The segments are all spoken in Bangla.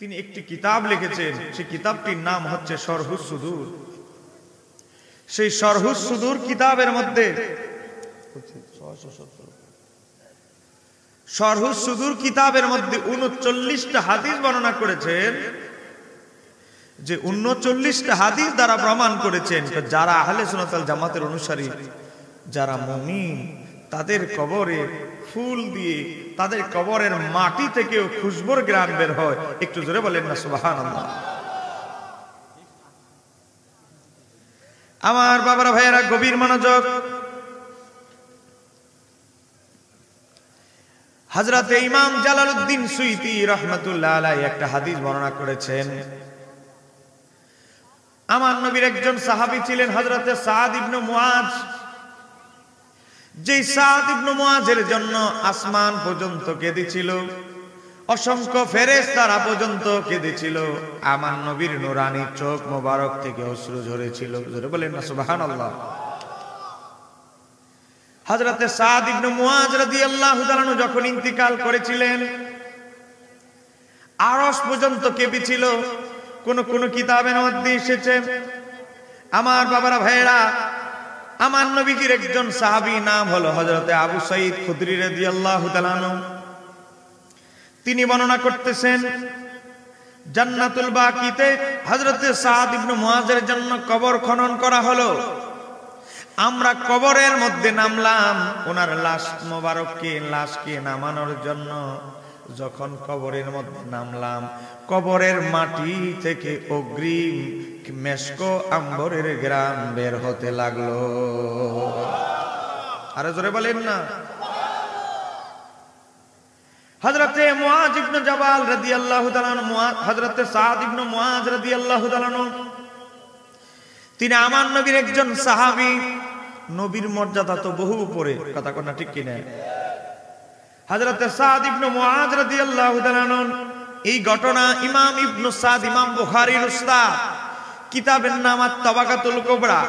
তিনি একটি কিতাব লিখেছেন, সেই কিতাবটির নাম হচ্ছে শরহুস সুদূর। সেই শরহুস সুদূর কিতাবের মধ্যে শরহুস সুদূর কিতাবের মধ্যে 39টা হাদিস বর্ণনা করেছেন, যে 39টা হাদিস দ্বারা প্রমাণ করেছেন যারা আহলে সুন্নাত ওয়াল জামাতের অনুসারী, যারা মুমিন, তাদের কবরে ফুল দিয়ে, তাদের কবরের মাটি থেকেও খুশবুর ঘ্রাণ বের হয়। একটু জোরে বলেন না সুবহানাল্লাহ। আমার বাবারা ভাইয়েরা গভীর মনোযোগ। হযরতে ইমাম জালালউদ্দিন সুয়ুতী রাহমাতুল্লাহ আলাইহি একটা হাদিস বর্ণনা করেছেন। আমার নবীর একজন সাহাবী ছিলেন হযরতে সাদ ইবনে মুআজ। যেই সাদ ইবনে মুআজের জন্য আসমান পর্যন্ত কেঁদেছিল, অসংখ্য ফেরেশতারা পর্যন্ত কেঁদেছিল, আমার নবীর নূরানী চোখ মোবারক থেকে অশ্রু ঝরেছিল। জোরে বলেন না সুবহানাল্লাহ। হযরতে সাদ ইবনে মুআজ রাদিয়াল্লাহু তাআলা আনহু যখন ইন্তিকাল করেছিলেন, আরশ পর্যন্ত কেঁপেছিল। কোন কোন কিতাবের মধ্যে এসেছে, আমার বাবারা ভাইয়েরা, আমার নবীজির একজন সাহাবী নাম হলো হযরতে আবু সাঈদ খুদরি রাদিয়াল্লাহু তাআলা আনহু। তিনি বর্ণনা করতেছেন, জান্নাতুল বাকিতে হযরতে সাদ ইবনে মুআজের জন্য কবর খনন করা হলো। আমরা কবরের মধ্যে নামলাম ওনার লাশ মোবারককে, লাশকে নামানোর জন্য। যখন কবরের মধ্যে নামলাম, কবরের মাটি থেকে অগ্রিম মেশকো আম্বরের ঘ্রাণ বের হতে লাগলো। আরে জোরে বলেন না। হযরতে মুআজ ইবনে জাবাল রাদিয়াল্লাহু তাআলা আনহু, হযরতে সাদ ইবনে মুআজ রাদিয়াল্লাহু তাআলা আনহু, তিনি আমার নবীর একজন সাহাবী। নবীর মর্যাদা তো বহু উপরে, কথা কোন ঠিক কি না? হযরতে সাদ ইবনে মুআজ রাদিয়াল্লাহু তাআলা আনহু, এই ঘটনা ইমাম ইবনে সাদ, ইমাম বুখারীর উস্তাদ, কিতাবের নাম আত-তাবাকাতুল কুবরা,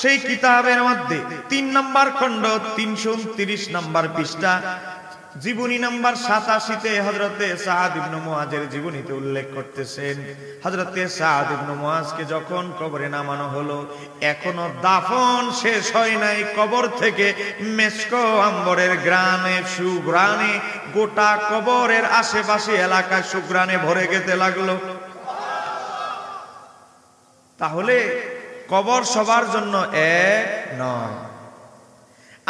সেই কিতাবের মধ্যে 3 নম্বর খণ্ড 329 নম্বর পৃষ্ঠা, জীবনী নাম্বার 87-তে হযরতে সাদ ইবনে মুআজের জীবনীতে উল্লেখ করতেছেন, হযরতে সাদ ইবনে মুআজকে যখন কবরে নামানো হলো, এখনো দাফন শেষ হয় নাই, কবর থেকে মেশকো আম্বরের ঘ্রাণে, সুঘ্রাণে গোটা কবরের আশেপাশে এলাকায় সুঘ্রাণে ভরে যেতে লাগলো। তাহলে কবর সবার জন্য এক নয়।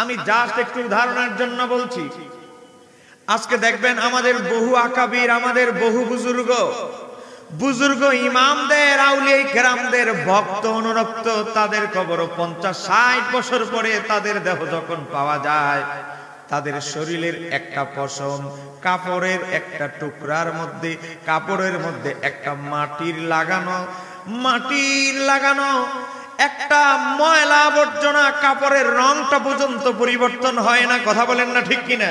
আমি জাস্ট একটু উদাহরণের জন্য বলছি। আজকে দেখবেন আমাদের বহু আকাবির, আমাদের বহু বুজুর্গ ইমামদের, আউলিয়া কেরামদের ভক্ত অনুরক্ত, তাদের কবর 50-60 বছর পরে তাদের দেহ যখন পাওয়া যায়, তাদের শরীরের একটা পশম, কাপড়ের একটা টুকরার মধ্যে, কাপড়ের মধ্যে একটা মাটির লাগানো একটা ময়লা আবর্জনা, কাপড়ের রংটা পর্যন্ত পরিবর্তন হয় না। কথা বলেন না ঠিক কিনা?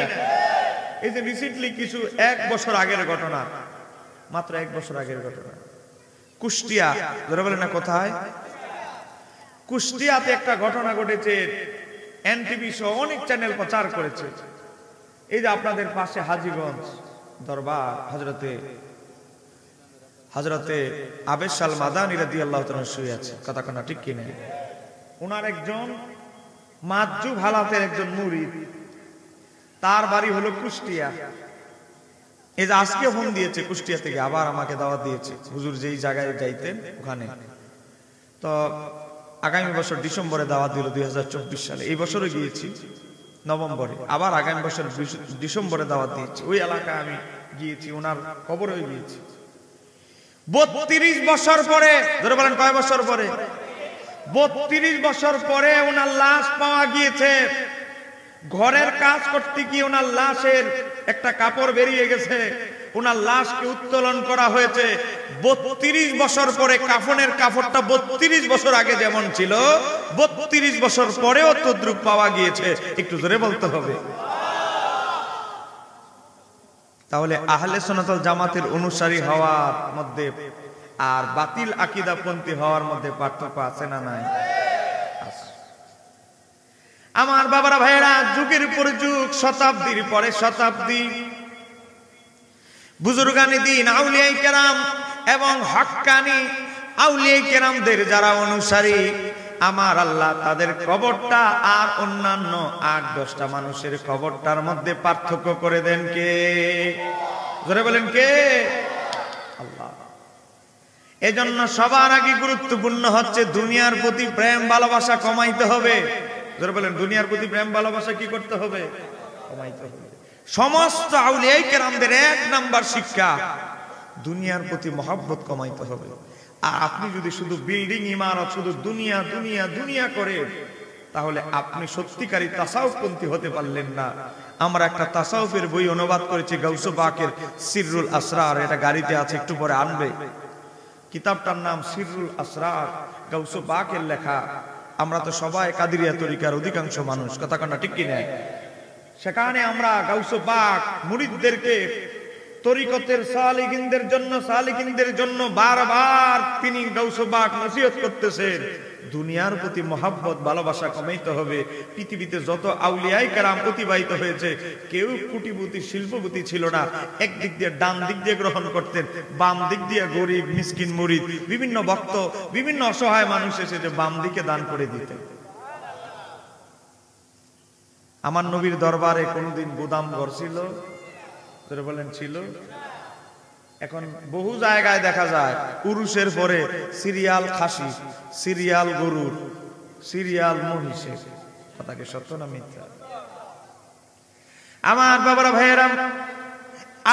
এই যে রিসেন্টলি কিছু 1 বছর আগের ঘটনা, মাত্র 1 বছর আগের ঘটনা, কুষ্টিয়া, ধরে বলেন না কোথায়, কুষ্টিয়াতে একটা ঘটনা ঘটেছে। এনটিভি সহ অনেক চ্যানেল প্রচার করেছে। এই যে আপনাদের পাশে হাজীগঞ্জ দরবার, হযরতে আবেশ আল মাদানী রাদিয়াল্লাহু তাআলা শুয়ে আছে। কথা কোন ঠিক কিনা? ওনার একজন মাজ্জুব হালাতের একজন মুরিদ, তার বাড়ি হলো কুষ্টিয়া। এই যে আজকে ফোন দিয়েছে কুষ্টিয়া থেকে, আবার আমাকে দাওয়াত দিয়েছে, হুজুর যেই জায়গায় যাইতেন ওখানে। তো আগামী বছর ডিসেম্বরে দাওয়াত দিল, 2024 সালে। এই বছরও গিয়েছি নভেম্বরে, আবার আগামী বছর ডিসেম্বরে দাওয়াত দিয়েছি। ওই এলাকায় আমি গিয়েছি, ওনার কবরে গিয়েছি। 32 বছর পরে, ধরে বলেন কয় বছর পরে? 32 বছর পরে ওনার লাশ পাওয়া গিয়েছে। ঘরের কাজ করতে গিয়ে ওনার লাশের একটা কাপড় বেরিয়ে গেছে, ওনার লাশকে উত্তোলন করা হয়েছে। 32 বছর পরে কাফনের কাপড়টা 32 বছর আগে যেমন ছিল, 32 বছর পরেও তদ্রুপ পাওয়া গিয়েছে। একটু জোরে বলতে হবে। তাহলে আহলে সুন্নাত ওয়াল জামাতের অনুসারী হওয়ার মধ্যে আর বাতিল আকীদাপন্থী হওয়ার মধ্যে পার্থক্য আছে না নাই? আমার বাবারা ভাইয়েরা, যুগের পর যুগ, শতাব্দীর পরে শতাব্দী, বুজুর্গানি দিন আউলিয়ায়ে কেরাম এবং হক্কানি আউলিয়ায়ে কেরামদের যারা অনুসারী, আমার আল্লাহ তাদের কবরটা আর অন্যান্য 8-10টা মানুষের কবরটার মধ্যে পার্থক্য করে দেন কে? জোরে বলেন কে? আল্লাহ। এজন্য সবার আগে গুরুত্বপূর্ণ হচ্ছে দুনিয়ার প্রতি প্রেম ভালোবাসা কমাইতে হবে। জোরে বলেন, দুনিয়ার প্রতি প্রেম ভালোবাসা কি করতে হবে? কমাইতে হবে। সমস্ত আউলিয়ায়ে কেরামদের 1 নাম্বার শিক্ষা, দুনিয়ার প্রতি মহব্বত কমাইতে হবে। আর আপনি যদি শুধু বিল্ডিং ইমারত শুধু দুনিয়া দুনিয়া দুনিয়া করে, তাহলে আপনি সত্যিকারী তাসাউফপন্থী হতে পারলেন না। আমরা একটা তাসাউফের বই অনুবাদ করেছি, গাউসে পাকের সিররুল আসরার, এটা গাড়িতে আছে, একটু পরে আনবে। কিতাবটার নাম সিররুল আসরার, গাউসে পাকের লেখা। আমরা তো সবাই কাদেরিয়া তরিকার অধিকাংশ মানুষ, কথা কন্যা ঠিক কি না? সেখানে আমরা গাউসে পাক মুরিদদেরকে তরিকতের সালিকিনদের জন্য বারবার তিনি গাউসে পাক নসিহত করতেছেন, দুনিয়ার প্রতি মহব্বত ভালোবাসা কমাইতে হবে। পৃথিবীতে যত আউলিয়ায়ে কেরাম অতিবাহিত হয়েছে, কেউ কোটিপতি শিল্পপতি ছিল না। একদিক দিয়ে ডান দিক দিয়ে গ্রহণ করতেন, বাম দিক দিয়ে গরিব মিসকিন মুরিদ বিভিন্ন ভক্ত বিভিন্ন অসহায় মানুষ এসে যে বাম দিকে দান করে দিতেন। আমার নবীর দরবারে কোনদিন গুদাম ঘর ছিল? বলেন ছিল? এখন বহু জায়গায় দেখা যায় পুরুষের পরে সিরিয়াল খাসি, সিরিয়াল গরুর, সিরিয়াল মহিষের। কথা কি সত্য না মিথ্যা? আমার বাবারা ভাইয়েরা,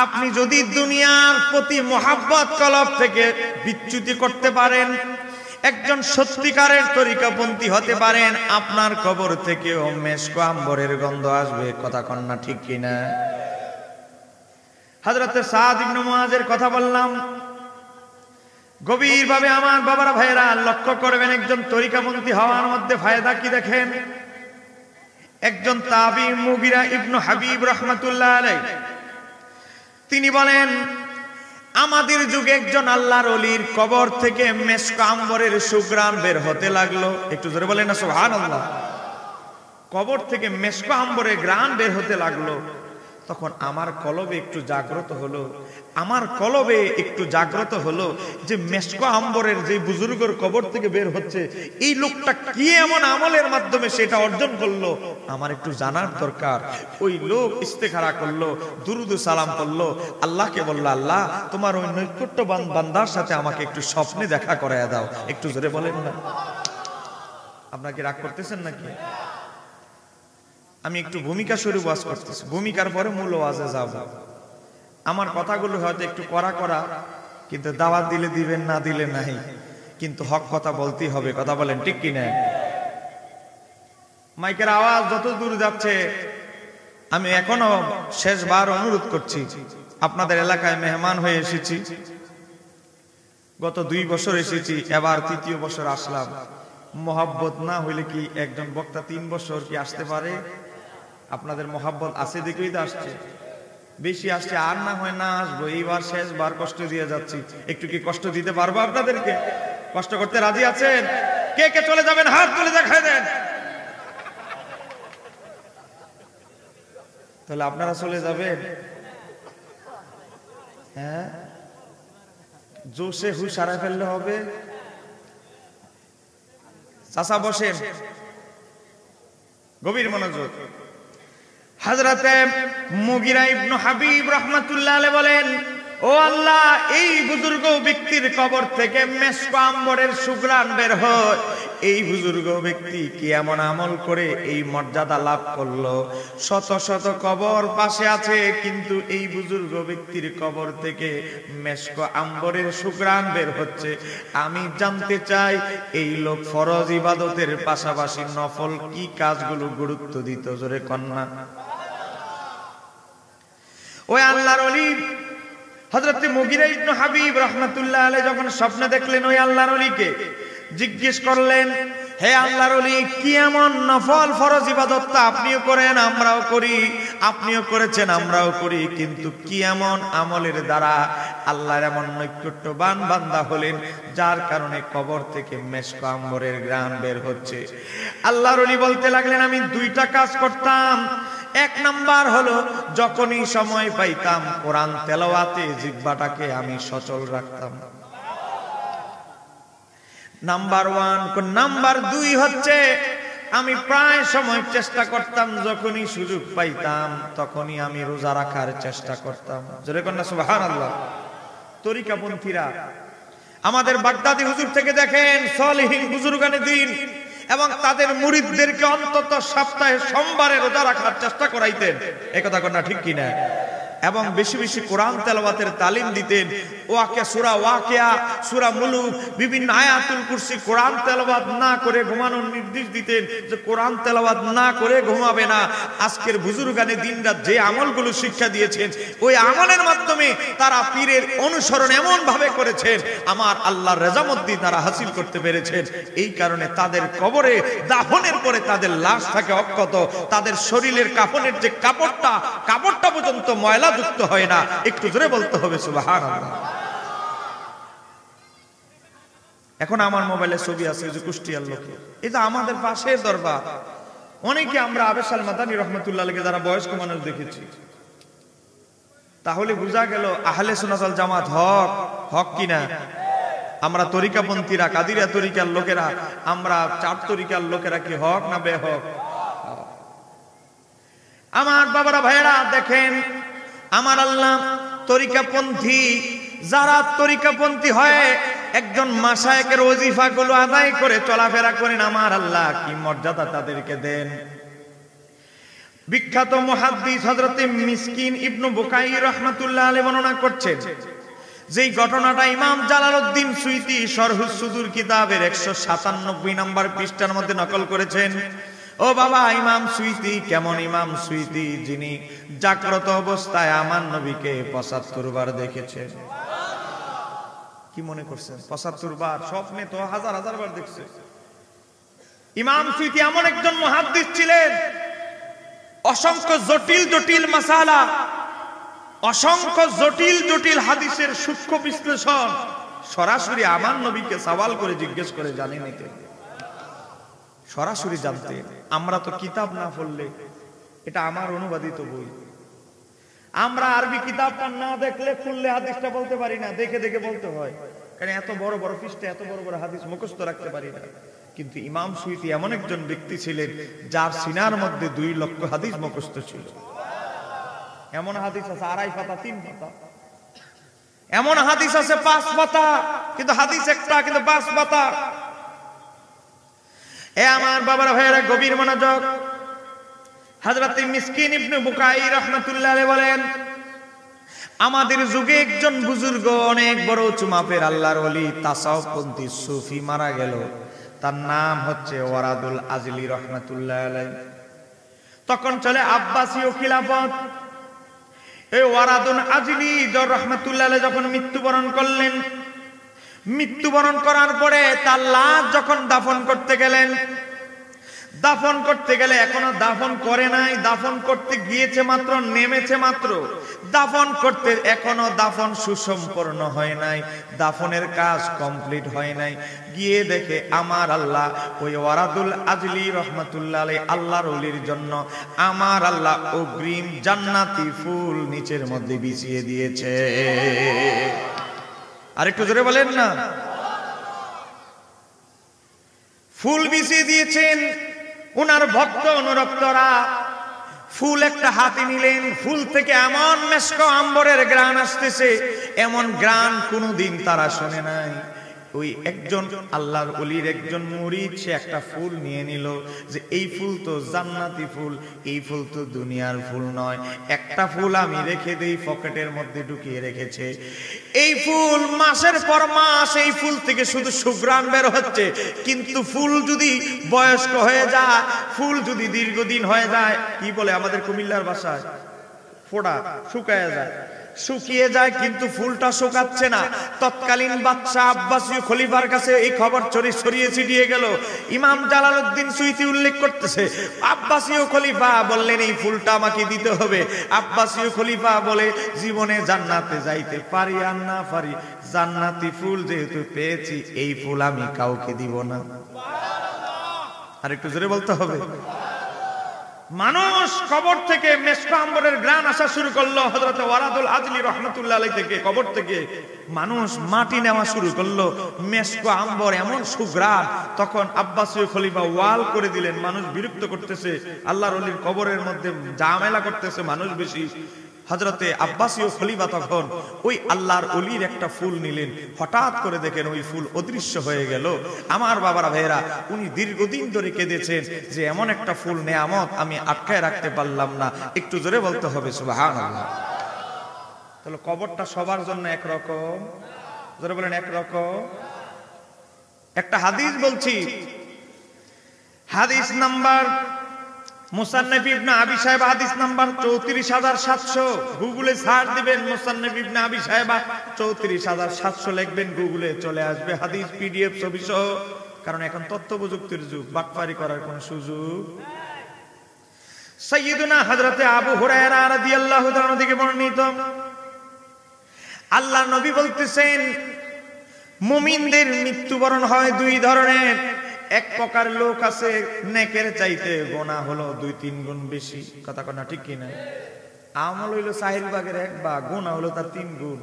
আপনি যদি দুনিয়ার প্রতি মহব্বত কলব থেকে বিচ্যুতি করতে পারেন, একজন সত্যিকারের তরিকাপন্থী হতে পারেন, আপনার কবর থেকেও মেশক আম্বরের গন্ধ আসবে। কথা কন্যা ঠিক কিনা? হযরত সাদ ইবনে মুআযের কথা বললাম, গভীরভাবে আমার বাবারা ভাইয়েরা লক্ষ্য করবেন, একজন তরিকাপন্থী হওয়ার মধ্যে ফায়দা কি দেখেন। একজন তাবি মুগিরা ইবনে হাবিব রাহমাতুল্লাহ আলাইহি তিনি বলেন, আমাদের যুগে একজন আল্লাহর ওলির কবর থেকে মেশক আম্বরের সুঘ্রাণ বের হতে লাগলো। একটু জোরে বলেন না সুবহানাল্লাহ। কবর থেকে মেশক আম্বরের ঘ্রাণ বের হতে লাগলো। তখন আমার কলবে একটু জাগ্রত হলো, যে মেশক আম্বরের যে বুজুর্গের কবর থেকে বের হচ্ছে, এই লোকটা কি এমন আমলের মাধ্যমে সেটা অর্জন করলো, আমার একটু জানার দরকার। ওই লোক ইস্তেখারা করলো, দুরুদ সালাম করলো, আল্লাহকে বলল, আল্লাহ তোমার ওই নৈকট্যবান বান্দার সাথে আমাকে একটু স্বপ্নে দেখা করায়া দাও। একটু জোরে বলেন না। আপনাকে রাগ করতেছেন নাকি? আমি একটু ভূমিকা স্বরূপ ওয়াজ করতেছি, ভূমিকার পরে মূল ওয়াজে যাব। আমার কথাগুলো হয়তো একটু কড়া, কিন্তু দাওয়াত দিলে দিবেন, না দিলে নাই, কিন্তু হক কথা বলতেই হবে। কথা বলেন ঠিক কি না? মাইকের আওয়াজ যত দূর যাচ্ছে, আমি এখনো শেষবার অনুরোধ করছি, আপনাদের এলাকায় মেহমান হয়ে এসেছি, গত 2 বছর এসেছি, এবার 3য় বছর আসলাম। মহব্বত না হইলে কি একজন বক্তা 3 বছর কি আসতে পারে? আপনাদের মহব্বত আছে দেখেই তো আসছে, বেশি আসছে, আর না হয় না আসবো। এইবার শেষবার কষ্ট দিয়ে যাচ্ছি, একটু কি কষ্ট দিতে পারবো আপনাদেরকে? কষ্ট করতে রাজি আছেন? কে কে চলে যাবেন হাত তুলে দেখায় দেন। তাহলে আপনারা চলে যাবেন? হ্যাঁ, জোশে হুশ হারায় ফেললে হবে। চাচা বসেন, গভীর মনোযোগ। হযরতে মুগিরা ইবনে হাবিব রাহমাতুল্লাহ আলাইহি বলেন, ও আল্লাহ, এই বুজুর্গ ব্যক্তির কবর থেকে মেশক আম্বরের সুঘ্রাণ বের হয়, এই বুজুর্গ ব্যক্তি কি এমন আমল করে এই মর্যাদা লাভ করলো? শত শত কবর পাশে আছে, কিন্তু এই বুজুর্গ ব্যক্তির কবর থেকে মেশক আম্বরের সুঘ্রাণ বের হচ্ছে। আমি জানতে চাই, এই লোক ফরজ ইবাদতের পাশাপাশি নফল কি কাজগুলো গুরুত্ব দিত? জোরে কন্যা। ওই আল্লাহর ওলি হযরত মুগিরা ইবনে হাবিব রাহমাতুল্লাহ আলাইহি যখন স্বপ্নে দেখলেন ওই আল্লাহর ওলিকে, জিজ্ঞেস করলেন, হে আল্লাহর ওলি, কি এমন নফল ফরজ ইবাদত আপনিও করেন, আমরাও করি, আপনিও করেছেন, আমরাও করি, কিন্তু কি এমন আমলের দ্বারা আল্লাহর এমন নৈকট্যবান বান্দা হলেন যার কারণে কবর থেকে মেশক আম্বরের ঘ্রাণ বের হচ্ছে? আল্লাহর ওলি বলতে লাগলেন, আমি 2টা কাজ করতাম। এক নাম্বার হলো যখনই সময় পাইতাম কোরআন তেলাওয়াতে জিহ্বাটাকে আমি সচল রাখতাম, নাম্বার 1। নাম্বার 2 হচ্ছে আমি প্রায় সময় চেষ্টা করতাম যখনই সুযোগ পাইতাম তখনই আমি রোজা রাখার চেষ্টা করতাম। জোরে কন্যা সুবহানাল্লাহ। তরিকাপন্থীরা আমাদের বাগদাদি হুজুর থেকে দেখেন সলিহিন বুজুর্গানে দিন এবং তাদের মুরিদদেরকে অন্তত সপ্তাহে সোমবারে রোজা রাখার চেষ্টা করাইতেন। এই কথা কন্যা ঠিক কিনা? এবং বেশি বেশি কোরআন তেলাওয়াতের তালিম দিতেন। ওয়াকিয়া সূরা ওয়াকিয়া, সূরা মুলুক, বিভিন্ন আয়াতুল কুরসি কোরআন তেলাওয়াত না করে ঘুমানোর নির্দেশ দিতেন যে কোরআন তেলাওয়াত না করে ঘুমাবে না। আজকের বুজুর্গানে দিনরা যে আমলগুলো শিক্ষা দিয়েছেন ওই আমলের মাধ্যমে তারা পীরের অনুসরণ এমন ভাবে করেছেন আমার আল্লাহর রেজামত তারা হাসিল করতে পেরেছেন। এই কারণে তাদের কবরে দাফনের পরে তাদের লাশ থাকে অক্ষত, তাদের শরীরের কাফনের যে কাপড়টা পর্যন্ত ময়লা যুক্ত হয় না। একটু জোরে বলতে হবে সুবহানাল্লাহ। এখন আমার মোবাইলে ছবি আছে যে কুষ্টিয়ার লোকে, এটা আমাদের পাশের দরবার। অনেকে আমরা আবেশাল মাদানী রহমতুল্লাহ আলাইহি যারা বয়স্ক মানুষ দেখেছি, তাহলে বোঝা গেল আহলে সুন্নাত ওয়াল জামাত হক কিনা। আমরা তরিকাপন্থীরা, কাদিরিয়া তরিকার লোকেরা, আমরা চার তরিকার লোকেরা কি হক না বেহক? আমার বাবারা ভাইয়েরা দেখেন, আমার আল্লাহ তরিকাপন্থী যারা তরিকাপন্থী হয় একজন মাশায়েখের ওজিফাগুলো আদায় করে চলাফেরা করেন, আমার আল্লাহ কি মর্যাদা তাদেরকে দেন। বিখ্যাত মুহাদ্দিস হযরতে মিসকিন ইবনে বুকাই রাহমাতুল্লাহ আলাইহি বর্ণনা করছেন যেই ঘটনাটা ইমাম জালালউদ্দিন সুয়ুতী শরহুস সুদুর কিতাবের 197 নম্বর পৃষ্ঠার মধ্যে নকল করেছেন। ও বাবা, ইমাম সুয়ুতী কেমন ইমাম সুয়ুতী যিনি জাগ্রত অবস্থায় আমার নবীকে 75 বার দেখেছেন। কি মনে করছেন 75 বার? স্বপ্নে তো হাজার হাজার বার দেখছে। ইমাম সুয়ুতী এমন একজন মুহাদ্দিস ছিলেন, অসংখ্য জটিল জটিল মাসালা, অসংখ্য জটিল জটিল হাদিসের সূক্ষ্ম বিশ্লেষণ সরাসরি আমার নবীকে সওয়াল করে জিজ্ঞেস করে জানে নিতেন, সরাসরি জানতেন। আমরা তো কিতাব না পড়লে, এটা আমার অনুবাদিত বই, আমরা আরবি কিতাবটা না দেখলে খুললে হাদিসটা বলতে পারি না, দেখে দেখে বলতে হয়, কারণ এত বড় বড় পৃষ্ঠা এত বড় বড় হাদিস মুখস্থ রাখতে পারি না। কিন্তু ইমাম সুয়ুতী এমন একজন ব্যক্তি ছিলেন যার সিনার মধ্যে 2 লক্ষ হাদিস মুখস্থ ছিল। এমন হাদিস আছে 2.5 পাতা 3 পাতা, এমন হাদিস আছে 5 পাতা কিন্তু হাদিস একটা, কিন্তু 5 পাতা। এ আমার বাবারা ভাইয়েরা গভীর মনোযোগ। হযরতে মিসকিন ইবনে বুকাই রাহমাতুল্লাহ আলাইহি বলেন, আমাদের যুগে একজন বুজুর্গ অনেক বড় উঁচু মাপের আল্লাহর ওলি তাসাউফপন্থী সুফি মারা গেল। তার নাম হচ্ছে ওয়ারাদুল আজলি রাহমাতুল্লাহ আলাইহি। তখন চলে আব্বাসীয় খিলাফত। এই ওয়ারাদুল আজলি রাহমাতুল্লাহ আলাইহি যখন মৃত্যুবরণ করলেন, মৃত্যুবরণ করার পরে তার লাশ যখন দাফন করতে গেলেন, দাফন করতে গেলে এখনো দাফন করে নাই, দাফন করতে গিয়েছে মাত্র, নেমেছে মাত্র, দাফন করতে এখনো দাফন সুসম্পন্ন হয় নাই, দাফনের কাজ কমপ্লিট হয় নাই। গিয়ে দেখে আমার আল্লাহ ওই ওয়ারাদুল আজলি রহমাতুল্লাহ আলাইহি আল্লাহর ওলির জন্য আমার আল্লাহ অগ্রিম জান্নাতি ফুল নিচের মধ্যে বিছিয়ে দিয়েছে। আরেকটু জোরে বলেন না। ফুল বিছিয়ে দিয়েছেন। উনার ভক্ত অনুরক্তরা ফুল একটা হাতে নিলেন, ফুল থেকে এমন মেশক আম্বরের ঘ্রাণ আসতেছে, এমন ঘ্রাণ কোনোদিন তারা শোনে নাই। ওই একজন আল্লাহর ওলির একজন মুরিদ সে একটা ফুল নিয়ে নিল যে এই ফুল তো জান্নাতি ফুল, এই ফুল তো দুনিয়ার ফুল নয়, একটা ফুল আমি রেখে দেই, পকেটের মধ্যে ঢুকিয়ে রেখেছে। এই ফুল মাসের পর মাস এই ফুল থেকে শুধু সুঘ্রাণ বের হচ্ছে, কিন্তু ফুল যদি বয়স্ক হয়ে যায়, ফুল যদি দীর্ঘদিন হয়ে যায়, কি বলে আমাদের কুমিল্লার ভাষায় ফোড়া, শুকায় যায়, শুকিয়ে যায়, কিন্তু ফুলটা শুকাচ্ছে না। তৎকালীন বাদশা আব্বাসীয় খলিফার কাছে এই খবর ছড়িয়ে ছিটিয়ে গেল। ইমাম জালালউদ্দিন সুয়ুতী উল্লেখ করতেছে, আব্বাসীয় খলিফা বললেন এই ফুলটা আমাকে দিতে হবে। আব্বাসীয় খলিফা বলে, জীবনে জান্নাতে যাইতে পারি আর না পারি, জান্নাতি ফুল যেহেতু পেয়েছি এই ফুল আমি কাউকে দিব না। আর একটু জোরে বলতে হবে। মানুষ কবর থেকে মেশক আম্বরের ঘ্রাণ আসা শুরু করলো। হযরত ওয়ারাদুল আজলি রাহমাতুল্লাহ আলাইহি থেকে কবর থেকে মানুষ মাটি নেওয়া শুরু করলো, মেশক আম্বর এমন সুঘ্রাণ। তখন আব্বাসীয় খলিফা ওয়াল করে দিলেন, মানুষ বিরক্ত করতেছে, আল্লাহর ওলির কবরের মধ্যে ঝামেলা করতেছে মানুষ বেশি। হযরতে আব্বাসীয় খলিফা তখন ওই আল্লাহর ওলির একটা ফুল নিলেন, হঠাৎ করে দেখেন ওই ফুল অদৃশ্য হয়ে গেল। আমার বাবারা ভাইয়েরা, উনি দীর্ঘদিন ধরে কেঁদেছেন যে এমন একটা ফুল নেয়ামত আমি আটকায় রাখতে পারলাম না। একটু জোরে বলতে হবে সুবহানাল্লাহ। তাহলে কবরটা সবার জন্য একরকম? জোরে বলেন একরকম। একটা হাদিস বলছি, হাদিস নাম্বার মুসান্নাফ ইবনে আবি শায়বা, হাদিস নাম্বার 34700। গুগলে সার্চ দিবেন মুসান্নাফ ইবনে আবি শায়বা 34700 লিখবেন, গুগলে চলে আসবে হাদিস পিডিএফ ছবি সহ। কারণ এখন তথ্য প্রযুক্তির যুগ, বাটপারি করার কোনো সুযোগ। সাইয়্যিদুনা হযরতে আবু হুরায়রা রাদিয়াল্লাহু তাআলা থেকে বর্ণিত, আল্লাহর নবী বলতেছেন, মুমিনদের মৃত্যুবরণ হয় দুই ধরনের। এক প্রকার লোক আছে নেকের চাইতে গুনাহ হলো 2-3 গুণ বেশি। কথা কনা ঠিক কিনা? আমল হইলো 4 ভাগের 1 ভাগ, গুনাহ হলো তার 3 গুণ।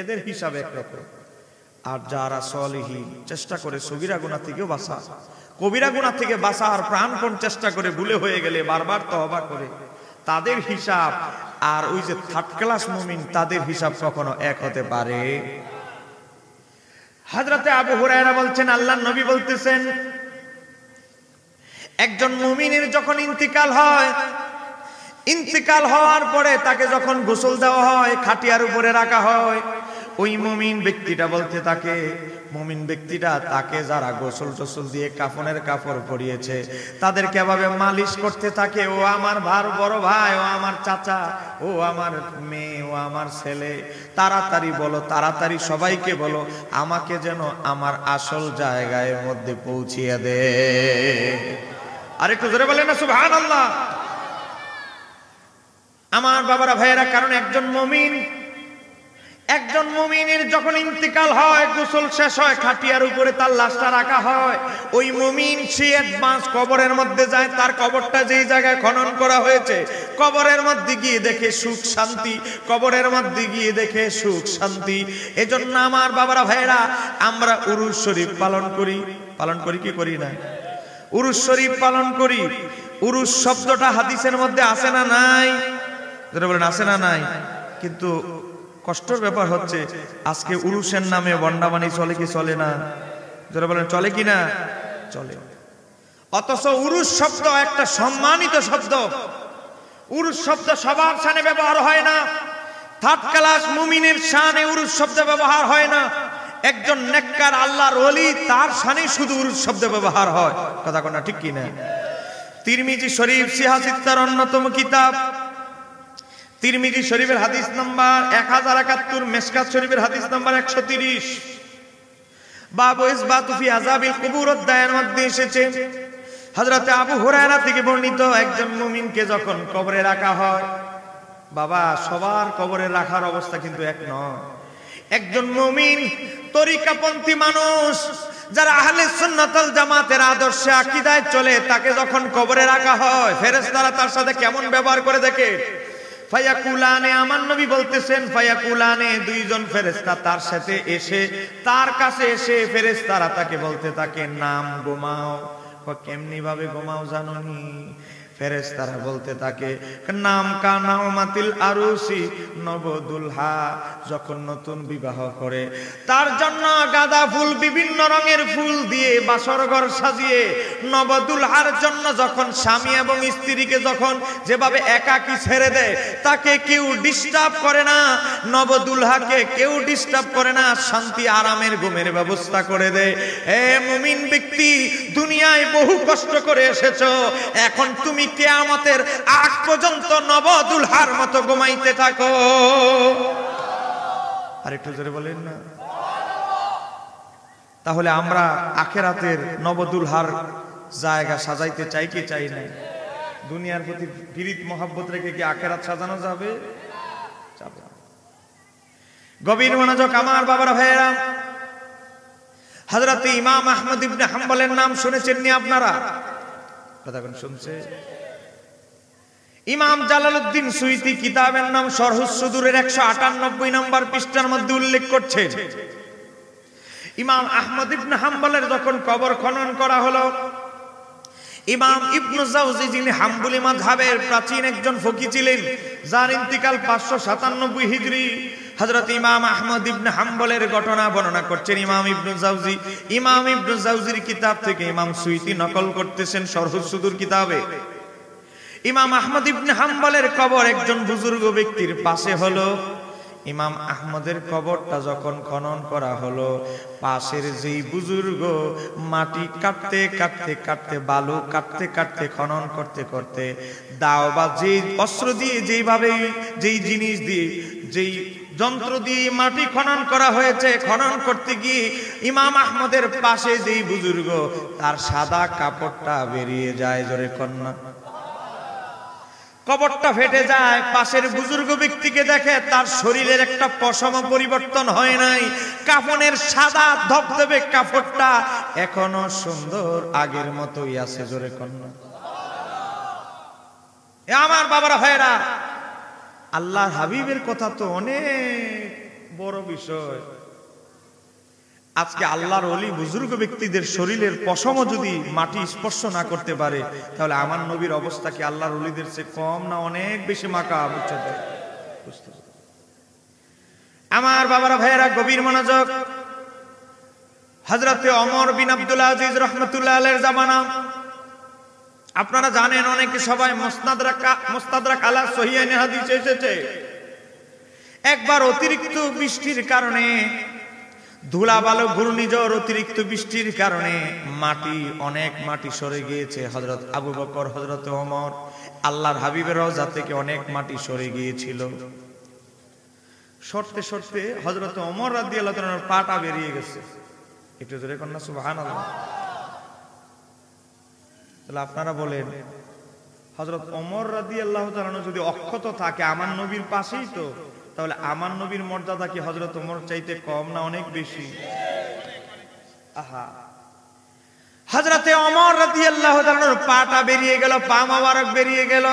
এদের হিসাব একরকম। আর যারা সলিহিন, চেষ্টা করে সগীরা গুনাহ থেকেও বাঁচা, কবিরা গুনাহ থেকে বাঁচার প্রাণপণ চেষ্টা করে, ভুলে হয়ে গেলে বারবার তওবা করে, তাদের হিসাব আর ওই যে থার্ড ক্লাস মুমিন তাদের হিসাব কখনো এক হতে পারে? হযরতে আবু হুরায়রা বলছেন, আল্লাহর নবী বলতেছেন, একজন মুমিনের যখন ইন্তিকাল হয়, ইন্তিকাল হওয়ার পরে তাকে যখন গোসল দেওয়া হয়, খাটিয়ার উপরে রাখা হয়, ওই মুমিন ব্যক্তিটা বলতে থাকে, মুমিন ব্যক্তিটা তাকে যারা গোসল টোসল দিয়ে কাফনের কাপড় পরিয়েছে তাদেরকে এভাবে মালিশ করতে থাকে, ও আমার বড় ভাই, ও আমার চাচা, ও আমার মেয়ে, ও আমার ছেলে, তাড়াতাড়ি বলো, তাড়াতাড়ি সবাইকে বলো, আমাকে যেন আমার আসল জায়গায় মধ্যে পৌঁছিয়ে দে। আরেকটু জোরে বলেন না সুবহানাল্লাহ। আমার বাবারা ভাইয়েরা, কারণ একজন মুমিনের যখন ইন্তিকাল হয়, গোসল শেষ হয়, খাটিয়ার উপরে তার লাশটা রাখা হয়, ওই মুমিন সে অ্যাডভান্স কবরের মধ্যে যায়, তার কবরটা যেই জায়গায় খনন করা হয়েছে, কবরের মধ্যে গিয়ে দেখে সুখ শান্তি, কবরের মধ্যে গিয়ে দেখে সুখ শান্তি। এজন্য আমার বাবারা ভাইয়েরা, আমরা উরুস শরীফ পালন করি কি করি না? উরুস শরীফ পালন করি। উরুস শব্দটা হাদিসের মধ্যে আছে না নাই? যারা বলেন আছে না নাই? কিন্তু কষ্টের ব্যাপার হচ্ছে আজকে উরুসের নামে বন্ডাবানি চলে কি চলে না? যারা বলেন চলে কি না? চলে। অথচ উরুস শব্দ একটা সম্মানিত শব্দ। উরুস শব্দ সবার শানে ব্যবহার হয় না। থার্ড ক্লাস মুমিনের শানে উরুস শব্দ ব্যবহার হয় না। একজন নেককার আল্লাহর ওলি, তার শানে শুধু উরুস শব্দ ব্যবহার হয়। কথা কোনা ঠিক কি না? তিরমিজি শরীফ সিহাসিত্তার অন্যতম কিতাব, তিরমিজি শরীফের হাদিস নাম্বার 1071, মেশকাত শরীফের হাদিস নাম্বার 130, বাবু ইসবাতু ফি আযাবিল কুবুর অধ্যায়ের মধ্যে এসেছে, হযরতে আবু হুরায়রা থেকে বর্ণিত, একজন মুমিনকে যখন কবরে রাখা হয়, বাবা সবার কবরে রাখার অবস্থা কিন্তু এক নয়। একজন মুমিন তরিকাপন্থী মানুষ, যারা আহলে সুন্নাত ওয়াল জামাতের আদর্শে আকীদায় চলে, তাকে যখন কবরে রাখা হয়, ফেরেশতারা তার সাথে কেমন ব্যবহার করে দেখে। ফায়াকুলানে, আমার নবী বলতেছেন, ফায়াকুলানে, দুইজন ফেরেশতা তার সাথে এসে, তার কাছে এসে ফেরেশতারা তাকে বলতে থাকে, নাম ঘুমাও। কেমনি ভাবে ঘুমাও জানোনি? ফেরেশতারা বলতে থাকে, নাম কানাউমাতিল আরুসি, নবদুলহা যখন নতুন বিবাহ করে তার জন্য গাঁদা ফুল, বিভিন্ন রঙের ফুল দিয়ে বাসর ঘর সাজিয়ে, নবদুলহার জন্য যখন স্বামী এবং স্ত্রীকে যখন যেভাবে একাকী ছেড়ে দেয়, তাকে কেউ ডিস্টার্ব করে না, নবদুলহাকে কেউ ডিস্টার্ব করে না, শান্তি আরামের ঘুমের ব্যবস্থা করে দেয়। হে মুমিন ব্যক্তি, দুনিয়ায় বহু কষ্ট করে এসেছো, এখন তুমি কিয়ামতের আগ পর্যন্ত নবদুলহার মতো ঘুমাইতে থাকো। আর একটু জোরে বলেন না। তাহলে আমরা আখিরাতের নবদুলহার জায়গা সাজাইতে চাই কি চাই না? দুনিয়ার প্রতি বিরিত মহব্বত রেখে কি আখিরাত সাজানো যাবে? যাবে না। গভীর মনোযোগ আমার বাবারা ভাইয়েরা, হযরত ইমাম আহমদ ইবনে হাম্বলের নাম শুনেছেন নি আপনারা? কথা কোন শুনছে? ইমাম জালালউদ্দিন সুয়ুতী কিতাবের নাম শরহুস সুদুরের 198 নম্বর পৃষ্ঠার মধ্যে উল্লেখ করছে, ইমাম আহমদ ইবনে হাম্বলের যখন কবর খনন করা হলো, ইমাম ইবনে জাওজি যিনি হাম্বলি মাযহাবের প্রাচীন একজন ফকি ছিলেন, যার ইন্তিকাল 597 হিজরি, হযরত ইমাম আহমদ ইবনে হাম্বলের ঘটনা বর্ণনা করছেন ইমাম ইবনে জাওজি। ইমাম ইবনে জাওজির কিতাব থেকে ইমাম সুয়ুতী নকল করতেছেন শরহুস সুদুর কিতাবে। ইমাম আহমদ ইবনে হাম্বলের কবর একজন বুজুর্গ ব্যক্তির পাশে হলো। ইমাম আহমদের কবরটা যখন খনন করা হলো, পাশের যেই বুজুর্গ মাটি কাটতে কাটতে কাটতে, বালু কাটতে কাটতে, খনন করতে করতে, দাও বা যে অস্ত্র দিয়ে, যেইভাবে যেই জিনিস দিয়ে, যেই যন্ত্র দিয়ে মাটি খনন করা হয়েছে, খনন করতে গিয়ে ইমাম আহমদের পাশে যেই বুজুর্গ, তার সাদা কাপড়টা বেরিয়ে যায়, জোরে কন্যা, কবরটা ফেটে যায়। পাশের বুজুর্গ ব্যক্তিকে দেখে তার শরীরের একটা পশম পরিবর্তন হয় নাই, কাফনের সাদা ধবধবে কাপড়টা এখনো সুন্দর আগের মতোই আছে, জোরে কন্যা। আমার বাবারা ভাইরা, আল্লাহর হাবিবের কথা তো অনেক বড় বিষয়। আজকে আল্লাহর ওলি বুজুর্গ ব্যক্তিদের শরীরের পশম যদি মাটি স্পর্শ না করতে পারে, তাহলে আমার নবীর অবস্থা কি আল্লাহর ওলিদের চেয়ে কম না অনেক বেশি মাকাম? আমার বাবারা ভাইয়েরা, গভীর মনোযোগ। হযরতে ওমর বিন আব্দুল আজিজ রাহমাতুল্লাহ আলাইহির জামানা, আপনারা জানেন, অনেকে সবাই মুস্তাদরাক আলা সহিহাইন হাদিসে এসেছে, একবার অতিরিক্ত বৃষ্টির কারণে, ধুলাবালু ঘূর্ণিঝড়, অতিরিক্ত বৃষ্টির কারণে মাটি, অনেক মাটি সরে গিয়েছে। হযরত আবু বকর, হযরত ওমর, আল্লাহর হাবিবের রওজা থেকে অনেক মাটি সরে গিয়েছিল। সরতে সরতে হযরত ওমর রাদিয়াল্লাহু তাআলার পাটা বেরিয়ে গেছে। একটু জোরে কন্যা সুবহানাল্লাহ। তাহলে আপনারা বলেন, হযরত ওমর রাদিয়াল্লাহু তাআলা যদি অক্ষত থাকে আমার নবীর পাশেই, তো তাহলে আমার নবীর মর্যাদা কি হযরত ওমর চাইতে কম না অনেক বেশি? আহা, হযরতে ওমর রাদিয়াল্লাহু তাআলার পাটা বেরিয়ে গেল, পা মোবারক বেরিয়ে গেল।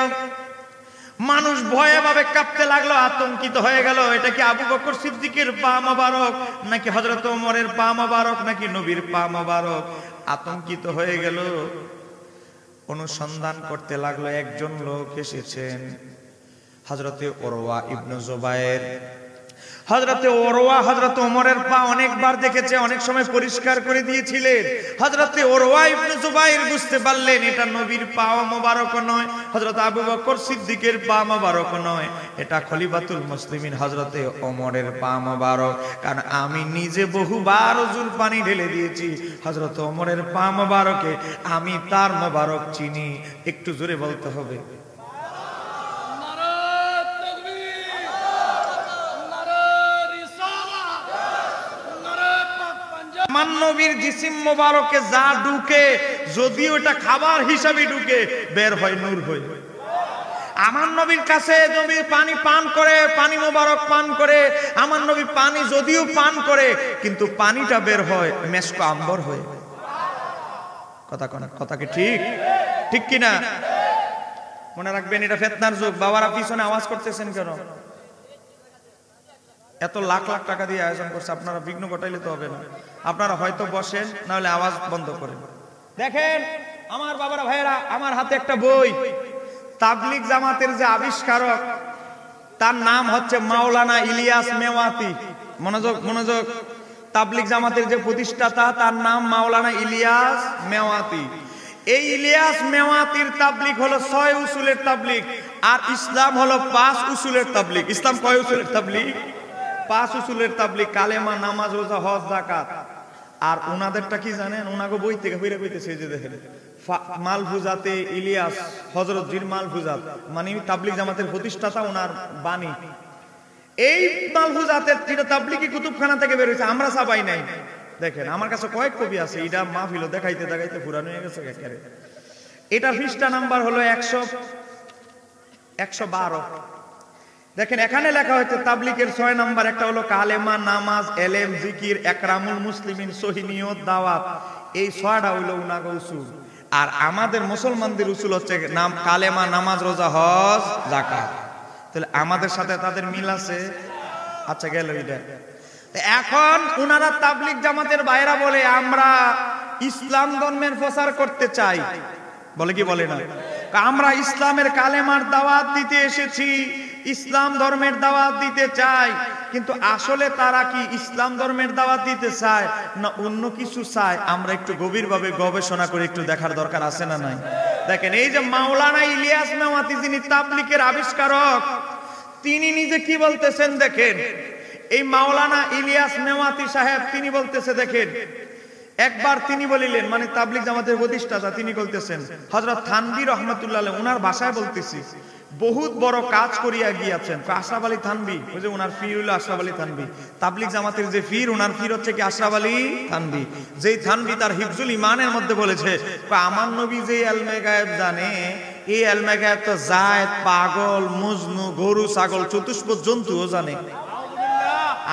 মানুষ ভয়ে ভাবে কাঁপতে লাগলো, আতঙ্কিত হয়ে গেল। এটা কি আবু বকর সিদ্দিকের পা মোবারক, নাকি হযরত ওমরের পা মোবারক, নাকি নবীর পা মোবারক? আতঙ্কিত হয়ে গেল, অনুসন্ধান করতে লাগলো। একজন লোক এসেছেন, হযরতে উরওয়া ইবনে জুবায়ের। হযরতে উরওয়া হযরত ওমরের পা অনেকবার দেখেছে, অনেক সময় পরিষ্কার করে দিয়েছিলেন। হযরতে উরওয়া ইবনে জুবায়ের বুঝতে পারলেন এটা নবীর পা মোবারক নয়, হযরত আবু বকর সিদ্দিকের পা মোবারক নয়, এটা খলিফাতুল মুসলিমিন হযরতে ওমরের পা মোবারক। কারণ আমি নিজে বহুবার ওযুর পানি ঢেলে দিয়েছি হযরত ওমরের পা মোবারকে, আমি তার মোবারক চিনি। একটু জোরে বলতে হবে। আমার নবীর জিসিম মোবারকে যা ঢুকে, যদি ওটা খাবার হিসাবে ঢুকে, বের হয় নূর হয়ে। আমার নবীর কাছে নবীর পানি পান করে, পানি মোবারক পান করে, আমার নবী পানি যদিও পান করে, কিন্তু পানিটা বের হয় মেশক আম্বর হয়ে। কথা কি ঠিক? ঠিক কিনা? মনে রাখবেন, এটা ফিতনার যুগ। বাবারা পিছনে আওয়াজ করতেছেন কেন? এত লাখ লাখ টাকা দিয়ে আয়োজন করছে, আপনারা বিঘ্ন ঘটাইলে তো হবে না। আপনারা হয়তো বসেন, না হলে আওয়াজ বন্ধ করেন। দেখেন আমার বাবারা ভাইয়েরা, আমার হাতে একটা বই, তাবলিগ জামাতের যে আবিষ্কারক, তার নাম হচ্ছে মাওলানা ইলিয়াস মেওয়াতি। মনোযোগ মনোযোগ। তাবলিগ জামাতের যে প্রতিষ্ঠাতা, তার নাম মাওলানা ইলিয়াস মেওয়াতি। এই ইলিয়াস মেওয়াতির তাবলিগ হলো 6 উসুলের তাবলিগ, আর ইসলাম হলো 5 উসুলের তাবলিগ। ইসলাম কয় উসুলের তাবলিগ? 5 উসুলের তাবলিগ। কালেমা, নামাজ, রোজা, হজ, যাকাত। আর ওনাদেরটা কি জানেন? ওনাকে বই থেকে ফিরে কইতেছে, যে দেখেন মালফুজাতে ইলিয়াস, হযরত জির মালফুজাত, মানে তাবলিগ জামাতের প্রতিষ্ঠাতা, ওনার বাণী। এই মালফুজাতের যেটা তাবলিগি কুতুবখানা থেকে বের হয়েছে, আমরা ছাপাই নাই। দেখেন আমার কাছে কয়েক কপি আছে, এটা মাহফিল দেখাইতে দেখাইতে পুরানো হয়ে গেছে একেবারে। এটা পৃষ্ঠা নাম্বার হলো 112। দেখেন এখানে লেখা হয়েছে তাবলিগের 6 নাম্বার, একটা হলো কালেমা, নামাজ, এলেম, জিকির, একরামুল মুসলিমিন, সহিহ নিয়ত, দাওয়াত। এই 6টা হইলো উনাগো উসুল। আর আমাদের মুসলমানদের উসুল হচ্ছে নাম কালেমা, নামাজ, রোজা, হজ, যাকাত। তাহলে আমাদের সাথে তাদের মিল আছে? আচ্ছা গেল এটা। এখন উনারা তাবলিগ জামাতের বাইরা বলে আমরা ইসলাম ধর্মের প্রচার করতে চাই, বলে কি বলে না? আমরা ইসলামের কালেমার দাওয়াত দিতে এসেছি, ইসলাম ধর্মের দাওয়াত দিতে চাই। কিন্তু আসলে তারা কি ইসলাম ধর্মের দাওয়াত দিতে চায় না অন্য কিছু চায়? আমরা একটু গভীরভাবে গবেষণা করে একটু দেখার দরকার আছে না নাই? দেখেন, এই যে মাওলানা ইলিয়াস মেওয়াতি, যিনি তাবলিগের আবিষ্কারক, তিনি নিজে কি বলতেছেন দেখেন। এই মাওলানা ইলিয়াস মেওয়াতি সাহেব তিনি বলতেছে দেখেন, একবার তিনি বলিলেন, মানে তাবলিগ জামাতের প্রতিষ্ঠাতা, তিনি বলতেছেন হযরত থানভী রাহমাতুল্লাহ আলাইহি, উনার ভাষায় বলতেছি, বহুত বড় কাজ করিয়া গিয়েছেন। আশরাফ আলী থানভী, ওই যে উনার পীর হলো আশরাফ আলী থানভী, তাবলিগ জামাতের যে পীর, উনার পীর হচ্ছে কি আশরাফ আলী থানভী। যেই থানভী তার হিফজুল ইমানের মধ্যে বলেছে, আমার নবী যে ইলমে গায়েব জানে, এই ইলমে গায়েব তো জায়েদ, পাগল, মজনু, গরু, ছাগল, চতুষ্পদ জন্তুও জানে।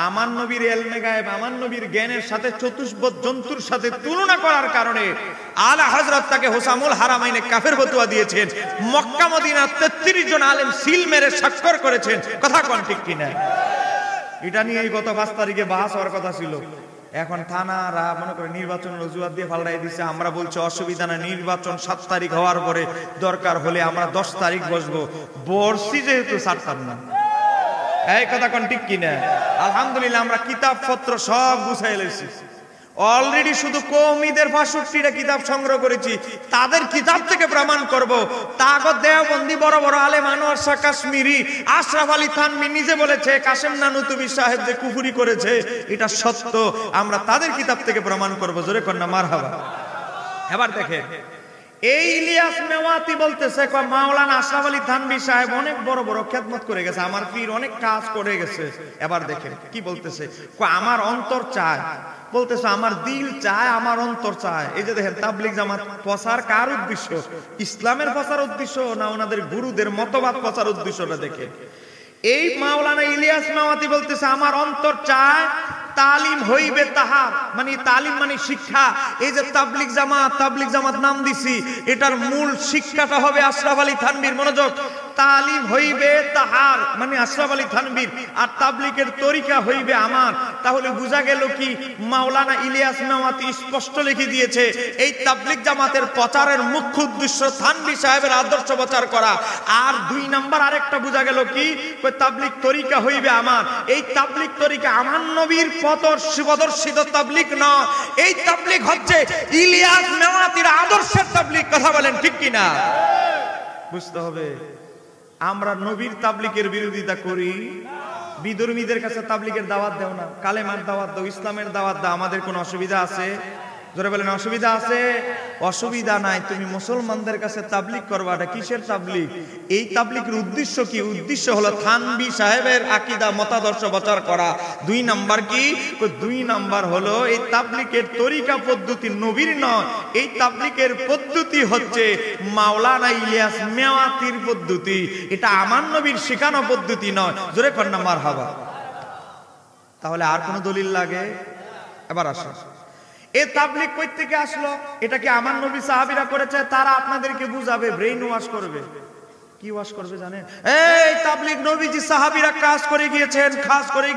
আমার নবীর ইলমে গায়েব, আমার নবীর জ্ঞানের সাথে চতুষ্পদ জন্তুর সাথে তুলনা করার কারণে আলা হযরত তাকে হুসামুল হারামাইনে কাফের ফতোয়া দিয়েছেন। মক্কা মদিনার 33 জন আলেম সিল মেরে স্বাক্ষর করেছেন। কথা কোন ঠিক কিনা? এটা নিয়ে গত 5 তারিখে বাহাস হওয়ার কথা ছিল। এখন থানারা মনে করে নির্বাচনের অজুহাত দিয়ে পাল্টাই দিচ্ছে। আমরা বলছি অসুবিধা না, নির্বাচন 7 তারিখ হওয়ার পরে দরকার হলে আমরা 10 তারিখ বসবো। বর্ষি যেহেতু ছাড়তাম না। এই কথা কোন ঠিক কিনা? আলহামদুলিল্লাহ আমরা কিতাব পত্র সব গুছাই লইছি অলরেডি। শুধু কওমীদের 65টা কিতাব সংগ্রহ করেছি, তাদের কিতাব থেকে প্রমাণ করব। তাগত দেওবন্দি বড় বড় আলেম, আনোয়ার শাহ কাশ্মীরি, আশরাফ আলী থানভী নিজে বলেছে কাসেম নানুতুবি সাহেব যে কুফরি করেছে এটা সত্য, আমরা তাদের কিতাব থেকে প্রমাণ করব। জোরে কন্যা মারহাবা। এবার দেখেন, এই ইলিয়াস মেওয়াতি বলতেছে মাওলানা আশরাফ আলী থানভী সাহেব অনেক বড় বড় খেদমত করে গেছে, আমার পীর অনেক কাজ করে গেছে। এবার দেখেন কি বলতেছে, আমার অন্তর চায়, বলতেছে আমার দিল চায়, আমার অন্তর চায়। এই যে দেখেন, তাবলিগ জামাত প্রচার কার উদ্দেশ্য? ইসলামের প্রচার উদ্দেশ্য না ওনাদের গুরুদের মতবাদ প্রচার উদ্দেশ্যটা দেখেন। এই মাওলানা ইলিয়াস মেওয়াতি বলতেছে আমার অন্তর চায় তালিম হইবে তাহার, মানে তালিম মানে শিক্ষা। এই যে তাবলিগ জামাত নাম দিছি, এটার মূল শিক্ষাটা হবে আশরাফ আলী থানভীর। মনোযোগ, তালিম হইবে তাহার মানে আশরাফ আলী থানভীর, আর তাবলিগের তরিকা হইবে আমার। তাহলে বোঝা গেল কি, মাওলানা ইলিয়াস মেওয়াতি স্পষ্ট লিখে দিয়েছে এই তাবলিগ জামাতের প্রচারের মুখ্য উদ্দেশ্য থানভী সাহেবের আদর্শ প্রচার করা। আর 2 নাম্বার আরেকটা বোঝা গেল কি, তাবলিগ তরিকা হইবে আমার। এই তাবলিগ তরিকা আমার নবীর প্রদর্শিত তাবলিগ নয়, এই তাবলিগ হচ্ছে ইলিয়াস মেওয়াতির আদর্শের তাবলিগ। কথা বলেন ঠিক কিনা? বুঝতে হবে, আমরা নবীর তাবলিগের বিরোধিতা করি, বিধর্মীদের কাছে তাবলিগের দাওয়াত দাও না, কালেমার দাওয়াত দাও, ইসলামের দাওয়াত দাও। আমাদের কোনো অসুবিধা আছে? জোরে বলেন, অসুবিধা আছে? অসুবিধা নাই। তুমি মুসলমানদের কাছে তাবলিগ করবা, এটা কিসের তাবলিগ? এই তাবলিগের উদ্দেশ্য কি? উদ্দেশ্য হলো থানভী সাহেবের আকীদা মতাদর্শ প্রচার করা। 2 নাম্বার কি? 2 নাম্বার হলো এই তাবলিগের তরিকা পদ্ধতি নবীর নয়, এই তাবলিগের পদ্ধতি হচ্ছে মাওলানা ইলিয়াস মেওয়াতির পদ্ধতি। এটা আমার নবীর শেখানো পদ্ধতি নয়। জোরে কন্যা মারহাবা। তাহলে আর কোন দলিল লাগে? এবার আসো, এই তাবলিগ কই থেকে আসলো? এটা কি আমার নবী সাহাবীরা করেছে? তারা আপনাদেরকে বুঝাবে, ব্রেইন ওয়াশ করবে। কি ওয়াশ করবে জানেন? এই তাবলিগ নবীজি সাহাবীরা কাজ করে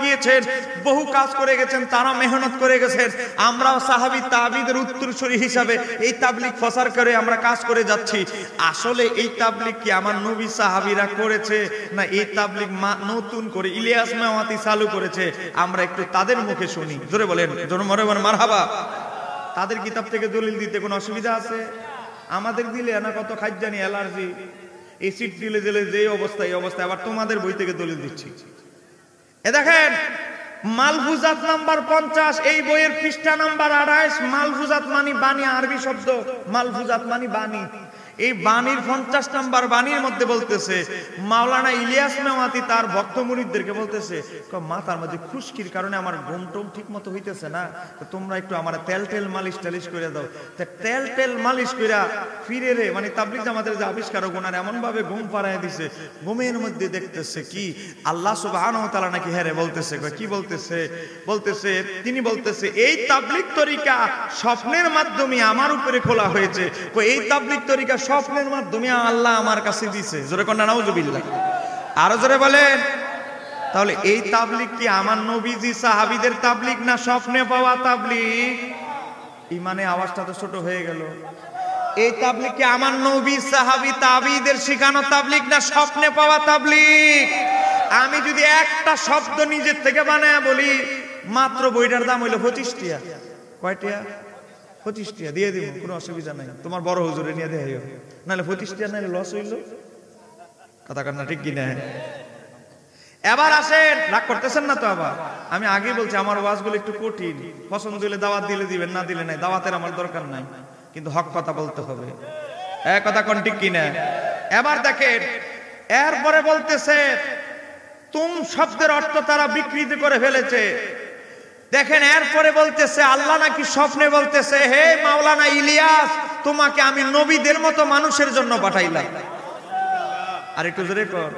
গিয়েছেন, বহু কাজ করে গেছেন, তারা মেহনত করে গেছেন। আমরাও সাহাবী তাবিদের উত্তরসূরি হিসাবে এই তাবলিগ প্রচার করে আমরা কাজ করে যাচ্ছি। আসলে এই তাবলিগ কি আমার নবী সাহাবীরা করেছে, না এই তাবলিগ নতুন করে ইলিয়াস মেওয়াতি চালু করেছে? আমরা একটু তাদের মুখে শুনি। জোরে বলেন, জোরে বলেন মারহাবা। তাদের কিতাব থেকে দলিল দিতে কোনো অসুবিধা আছে? আমাদের দিলে না কত খাদ্যানি অ্যালার্জি, এসিড দিলে যে অবস্থা, এই অবস্থা। আবার তোমাদের বই থেকে দলিল দিচ্ছি। এ দেখেন, মালফুজাত নাম্বার 50, এই বইয়ের পৃষ্ঠা নাম্বার 28। মালফুজাত মানে বাণী, আরবি শব্দ। মালফুজাত মানে বাণী। এই বাণীর 50 নম্বর বাণীর মধ্যে বলতেছে মাওলানা ইলিয়াস মেওয়াতি তার ভক্ত মুরিদদেরকে বলতেছে, মাথার মধ্যে খুশকির কারণে আমার ঘুম টুম ঠিক মতো হইতেছে না, তোমরা একটু আমার তেল মালিশ টালিশ করে দাও। তেল মালিশ কইরা ফিরে রে, মানে তাবলীগ জামাতের যে আবিষ্কারক ওনার এমন ভাবে ঘুম পাড়ায় দিছে, ঘুমের মধ্যে দেখতেছে কি আল্লাহ সুবহানাহু ওয়া তাআলা নাকি হেরে বলতেছে, কি বলতেছে তিনি বলতেছে এই তাবলীগ তরিকা স্বপ্নের মাধ্যমে আমার উপরে খোলা হয়েছে। এই তাবলীগ তরিকা স্বপ্নের মাধ্যমে আল্লাহ আমার কাছে দিয়েছে। জোরে কোন নাউজুবিল্লাহ, আরো জোরে বলেন। তাহলে এই তাবলীগ কি আমার নবীজি সাহাবীদের তাবলীগ না স্বপ্নে পাওয়া তাবলীগ? ইমানে আওয়াজটা তো ছোট হয়ে গেল। এই তাবলীগ কি আমার নবী সাহাবী তাবিঈদের শিখানো তাবলীগ না স্বপ্নে পাওয়া তাবলীগ? আমি যদি একটা শব্দ নিজের থেকে বানায় বলি, মাত্র বইটার দাম হইলো 25 টাকা। কয় টাকা? 25 টাকা দিয়ে দিব, কোনো অসুবিধা নাই। তোমার বড় হুজুরে নিয়ে দেখাইও, নাহলে 25 টাকা নাহলে লস হইল। কথা কান্না ঠিক কিনা? এবার আসেন, রাগ করতেছেন না তো? আবার আমি আগে বলছি আমার ওয়াজগুলো একটু কঠিন, পছন্দ হলে দাওয়াত দিলে দিবেন, না দিলে নাই। দাওয়াতের আমার দরকার নাই, কিন্তু হক কথা বলতে হবে। কথা কোন ঠিক কিনা? এবার দেখেন, এরপরে বলতেছে তুম শব্দের অর্থ তারা বিকৃত করে ফেলেছে। দেখেন এরপরে বলতেছে আল্লাহ নাকি স্বপ্নে বলতেছে, হে মাওলানা ইলিয়াস, তোমাকে আমি নবীদের মতো মানুষের জন্য পাঠাইলাম। আর একটু জোরে কর।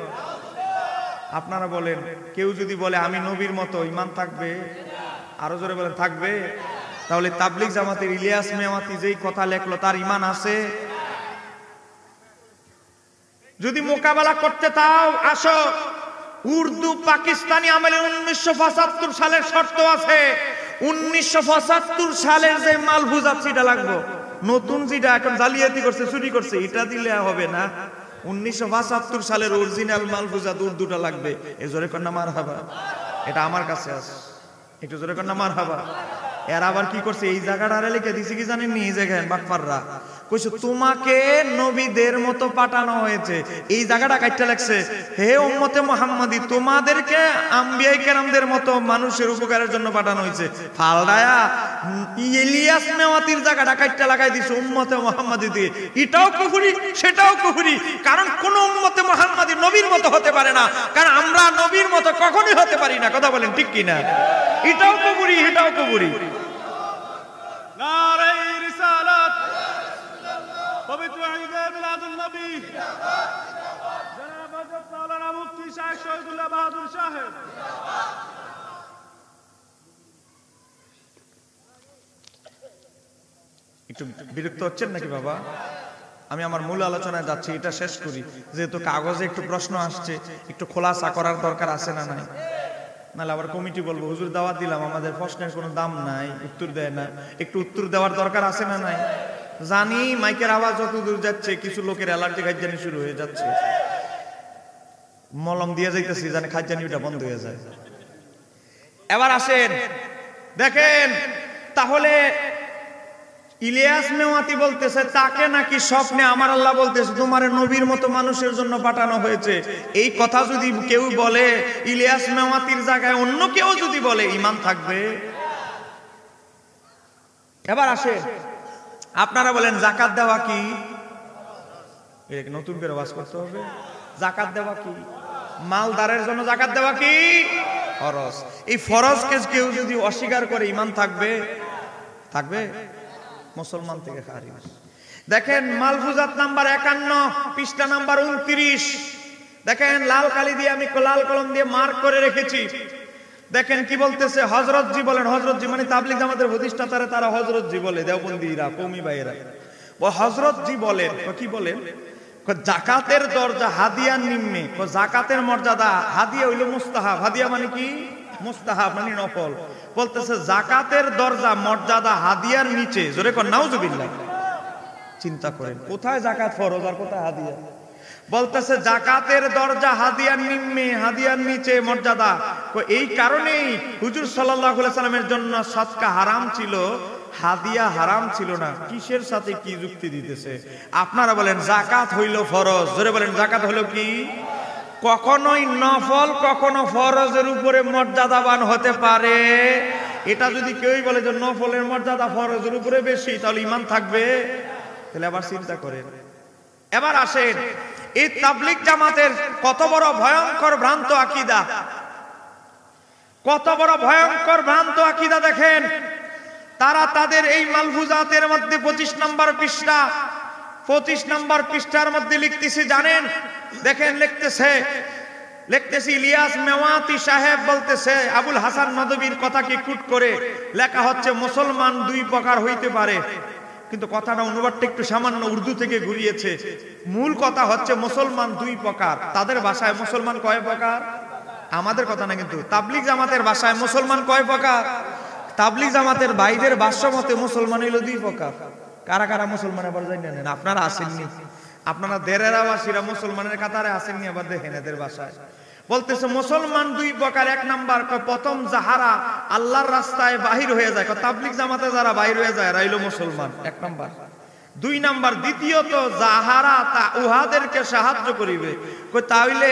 আপনারা বলেন, কেউ যদি বলে আমি নবীর মতো, ঈমান থাকবে? আরো জোরে বলেন, থাকবে? তাহলে তাবলীগ জামাতের ইলিয়াস মেওয়াতি যেই কথা লেখলো তার ঈমান আছে? যদি মোকাবেলা করতে তাও আসো, উর্দু পাকিস্তানি আমলে 1975 সালের শর্ত আছে। 1975 সালের যে মালফুজাত সেটা লাগবে, নতুন যেটা এখন জালিয়াতি করছে, চুরি করছে, এটা দিলে হবে না। 1975 সালের অরিজিনাল মালফুজাত উর্দুটা লাগবে। এই জোরে কন্যা মারহাবা, এটা আমার কাছে আছে। একটু জোরে কন্যা মারহাবা। এর আবার কি করছে, এই জায়গাটা লিখে দিছে কি জানেন? এই জায়গায় বাকফাররা কইছে তোমাকে নবীদের মতো পাঠানো হয়েছে। এই জায়গাটা কাটতে লাগছে, হে উম্মতে মুহাম্মাদি, তোমাদেরকে আম্বিয়া কেরামদের মতো মানুষের উপকারের জন্য পাঠানো হয়েছে। ফালদায়া ইলিয়াস মেওয়াতির জায়গাটা কাটতে লাগাই দিছে উম্মতে মুহাম্মাদি দিয়ে। এটাও কুফরি, সেটাও কুফরি। কারণ কোন উম্মতে মুহাম্মাদি নবীর মতো হতে পারে না, কারণ আমরা নবীর মতো কখনোই হতে পারি না। কথা বলেন ঠিক কি না? এটাও কুফরি, এটাও কুফরি। নারে রিসালাত, পবিত্র ঈদে মিলাদুন নবী, জনাব হযরত মাওলানা মুফতি শাহ শহীদুল্লাহ বাহাদুর সাহেব। একটু বিরক্ত হচ্ছেন নাকি বাবা? আমি আমার মূল আলোচনায় যাচ্ছি, এটা শেষ করি। যেহেতু কাগজে একটু প্রশ্ন আসছে, একটু খোলাসা করার দরকার আছে না নাই? নাহলে আবার কমিটি বলবো হুজুর দাওয়াত দিলাম, আমাদের প্রশ্নের কোনো দাম নাই, উত্তর দেয় না। একটু উত্তর দেওয়ার দরকার আছে না নাই? জানি মাইকের আওয়াজ যত দূর যাচ্ছে, কিছু লোকের অ্যালার্জি খাদ্যানি শুরু হয়ে যাচ্ছে। মলম দিয়ে যাইতেছি জানে খাদ্যানি ওটা বন্ধ হয়ে যায়। এবার আসেন, দেখেন তাহলে ইলিয়াস মেওয়াতি বলতেছে তাকে নাকি স্বপ্নে আমার আল্লাহ বলতেছে তোমার নবীর মতো মানুষের জন্য পাঠানো হয়েছে। এই কথা যদি কেউ বলে, ইলিয়াস মেওয়াতির জায়গায় অন্য কেউ যদি বলে, ঈমান থাকবে? এবার আসে, আপনারা বলেন জাকাত দেওয়া কি? এটা নতুন করে ওয়াজ করতে হবে। জাকাত দেওয়া কি? মালদারের জন্য জাকাত দেওয়া কি? ফরজ। এই ফরজকে কেউ যদি অস্বীকার করে, ঈমান থাকবে? থাকবে? মুসলমান থেকে খারিজ। দেখেন মালফুজাত নাম্বার 51, পৃষ্ঠা নাম্বার 29। দেখেন লাল কালি দিয়ে, আমি লাল কলম দিয়ে মার্ক করে রেখেছি। দেখেন কি বলতেছে, হযরতজি বলেন, হযরতজি মানে তাবলীগ জামাতের প্রতিষ্ঠাতারা, তারা হযরতজি বলে, দেওবন্দীরা, কওমি ভাইয়েরা। ও হযরতজি বলেন, কি বলেন? জাকাতের দরজা হাদিয়ার নিম্নে। জাকাতের মর্যাদা, হাদিয়া হইল মুস্তাহাব। হাদিয়া মানে কি? মুস্তাহাব মানে নফল। বলতেছে জাকাতের দরজা মর্যাদা হাদিয়ার নিচে। জোরে কোন নাউজুবিল্লাহ। চিন্তা করেন, কোথায় জাকাত ফরজ আর কোথায় হাদিয়া? বলতেছে জাকাতের দরজা হাদিয়ার নিম্নে, হাদিয়ার নিচে মর্যাদা। এই কারণেই হুজুর সাল্লাল্লাহু আলাইহি সাল্লামের জন্য সদকা হারাম ছিল, হাদিয়া হারাম ছিল না। কিসের সাথে কি যুক্তি দিতেছে? আপনারা বলেন জাকাত হইল ফরজ। জোরে বলেন জাকাত হলো কি? কখনোই নফল, কখনো ফরজের উপরে মর্যাদাবান হতে পারে। এটা যদি কেউই বলে যে নফলের মর্যাদা ফরজের উপরে বেশি, তাহলে ঈমান থাকবে? তাহলে আবার চিন্তা করেন, এবার আসেন এই তাবলিগ জামাতের কত বড় ভয়ঙ্কর ভ্রান্ত আকীদা, কত বড় ভয়ঙ্কর ভ্রান্ত আকীদা দেখেন। তারা তাদের এই মালফুজাতের মধ্যে 25 নম্বর পৃষ্ঠার মধ্যে লিখতেছে জানেন, দেখেন লিখতেছি ইলিয়াস মেওয়াতি সাহেব বলতেছে আবুল হাসান নদভীর কথাকে কুট করে লেখা হচ্ছে মুসলমান দুই প্রকার হইতে পারে, কিন্তু কথাটা অনুবাদটা একটু সামান্য উর্দু থেকে ঘুরিয়েছে। মূল কথা হচ্ছে মুসলমান দুই প্রকার। তাদের ভাষায় মুসলমান কয় প্রকার? আমাদের কথা না, কিন্তু তাবলিগ জামাতের ভাষায় মুসলমান কয় প্রকার? তাবলিগ জামাতের ভাইদের ভাষ্য মতে মুসলমান হইল দুই প্রকার। কারা কারা মুসলমান আবার জানেন? আপনারা আসেননি, আপনারা দেরেরাবাসীরা মুসলমানের কাতারে আসেননি। আবার দেখেন এদের ভাষায় বলতেছে মুসলমান দুই প্রকার। এক নাম্বার, প্রথম যাহারা আল্লাহর রাস্তায় বাহির হয়ে যায়, তাবলিগ জামাতে যারা বাহির হয়ে যায় এরা হইল মুসলমান, এক নাম্বার। দুই নাম্বার, দ্বিতীয়ত যাহারা তা উহাদেরকে সাহায্য করিবে। তাহলে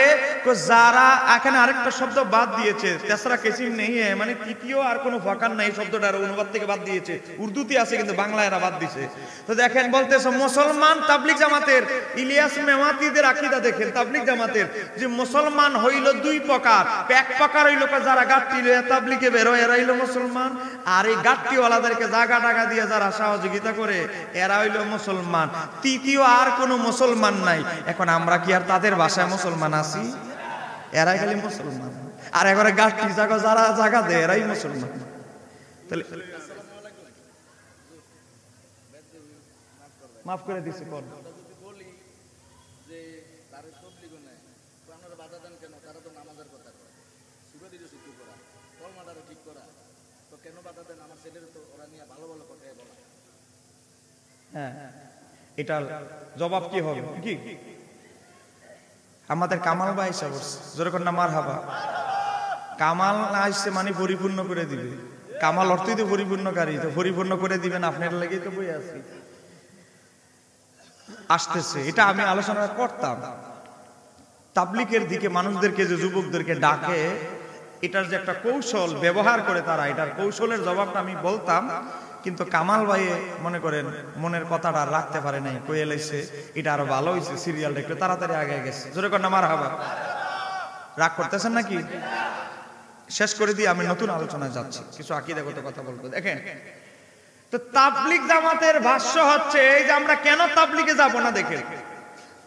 যারা, এখানে আরেকটা শব্দ বাদ দিয়েছে, তেসরা কিসিম নেই, মানে তৃতীয় আর কোনো প্রকার নাই, শব্দটার অনুবাদ থেকে বাদ দিয়েছে। উর্দুতে আছে কিন্তু বাংলায় এরা বাদ দিছে। তো দেখেন বলতেছে মুসলমান তাবলিগ জামাতের ইলিয়াস মেওয়াতিদের আকীদা দেখেন, তাবলিগ জামাতের যে মুসলমান হইল দুই প্রকার। এক প্রকার হইল যারা গাট্টি লইয়া তাবলিগে বের হয় এরা হইল মুসলমান, আর এই গাট্টিওয়ালাদেরকে জায়গা টাকা দিয়ে যারা সহযোগিতা করে এরা হইল মুসলমান। তৃতীয় আর কোন মুসলমান নাই। এখন আমরা কি আর তাদের ভাষায় মুসলমান আছি? এরাই খালি মুসলমান, আর একবারে গাছটি যারা জায়গা দেয় এরাই মুসলমান। তাহলে মাফ করে দিছি কোন এটার জবাব কি হবে? কি আমাদের কামাল ভাই এসে বলছে, জোরে কন্যা মারহাবা। কামাল না আসছে মানে পরিপূর্ণ করে দিবে। কামাল অর্থই তো পরিপূর্ণকারী, তো পরিপূর্ণ করে দিবেন আপনার লেগেই তো বই আছি আসতেছে। এটা আমি আলোচনা করতাম তাবলিগের দিকে মানুষদেরকে, যে যুবকদেরকে ডাকে, এটার যে একটা কৌশল ব্যবহার করে তারা, এটার কৌশলের জবাবটা আমি বলতাম, কিন্তু কামাল ভাই মনে করেন মনের কথাটা রাখতে পারে নাই, কয়ে লাইছে। এটা আরো ভালো হয়েছে, সিরিয়ালটা একটু তাড়াতাড়ি আগে গেছে। জোরে কন্যা মারহাবা। রাগ করতেছেন নাকি? শেষ করে দিয়ে আমি নতুন আলোচনায় যাচ্ছি, কিছু আকীদাগত কথা বলবো। দেখেন তো তাবলিগ জামাতের ভাষ্য হচ্ছে এই যে আমরা কেন তাবলিগে যাব না। দেখেন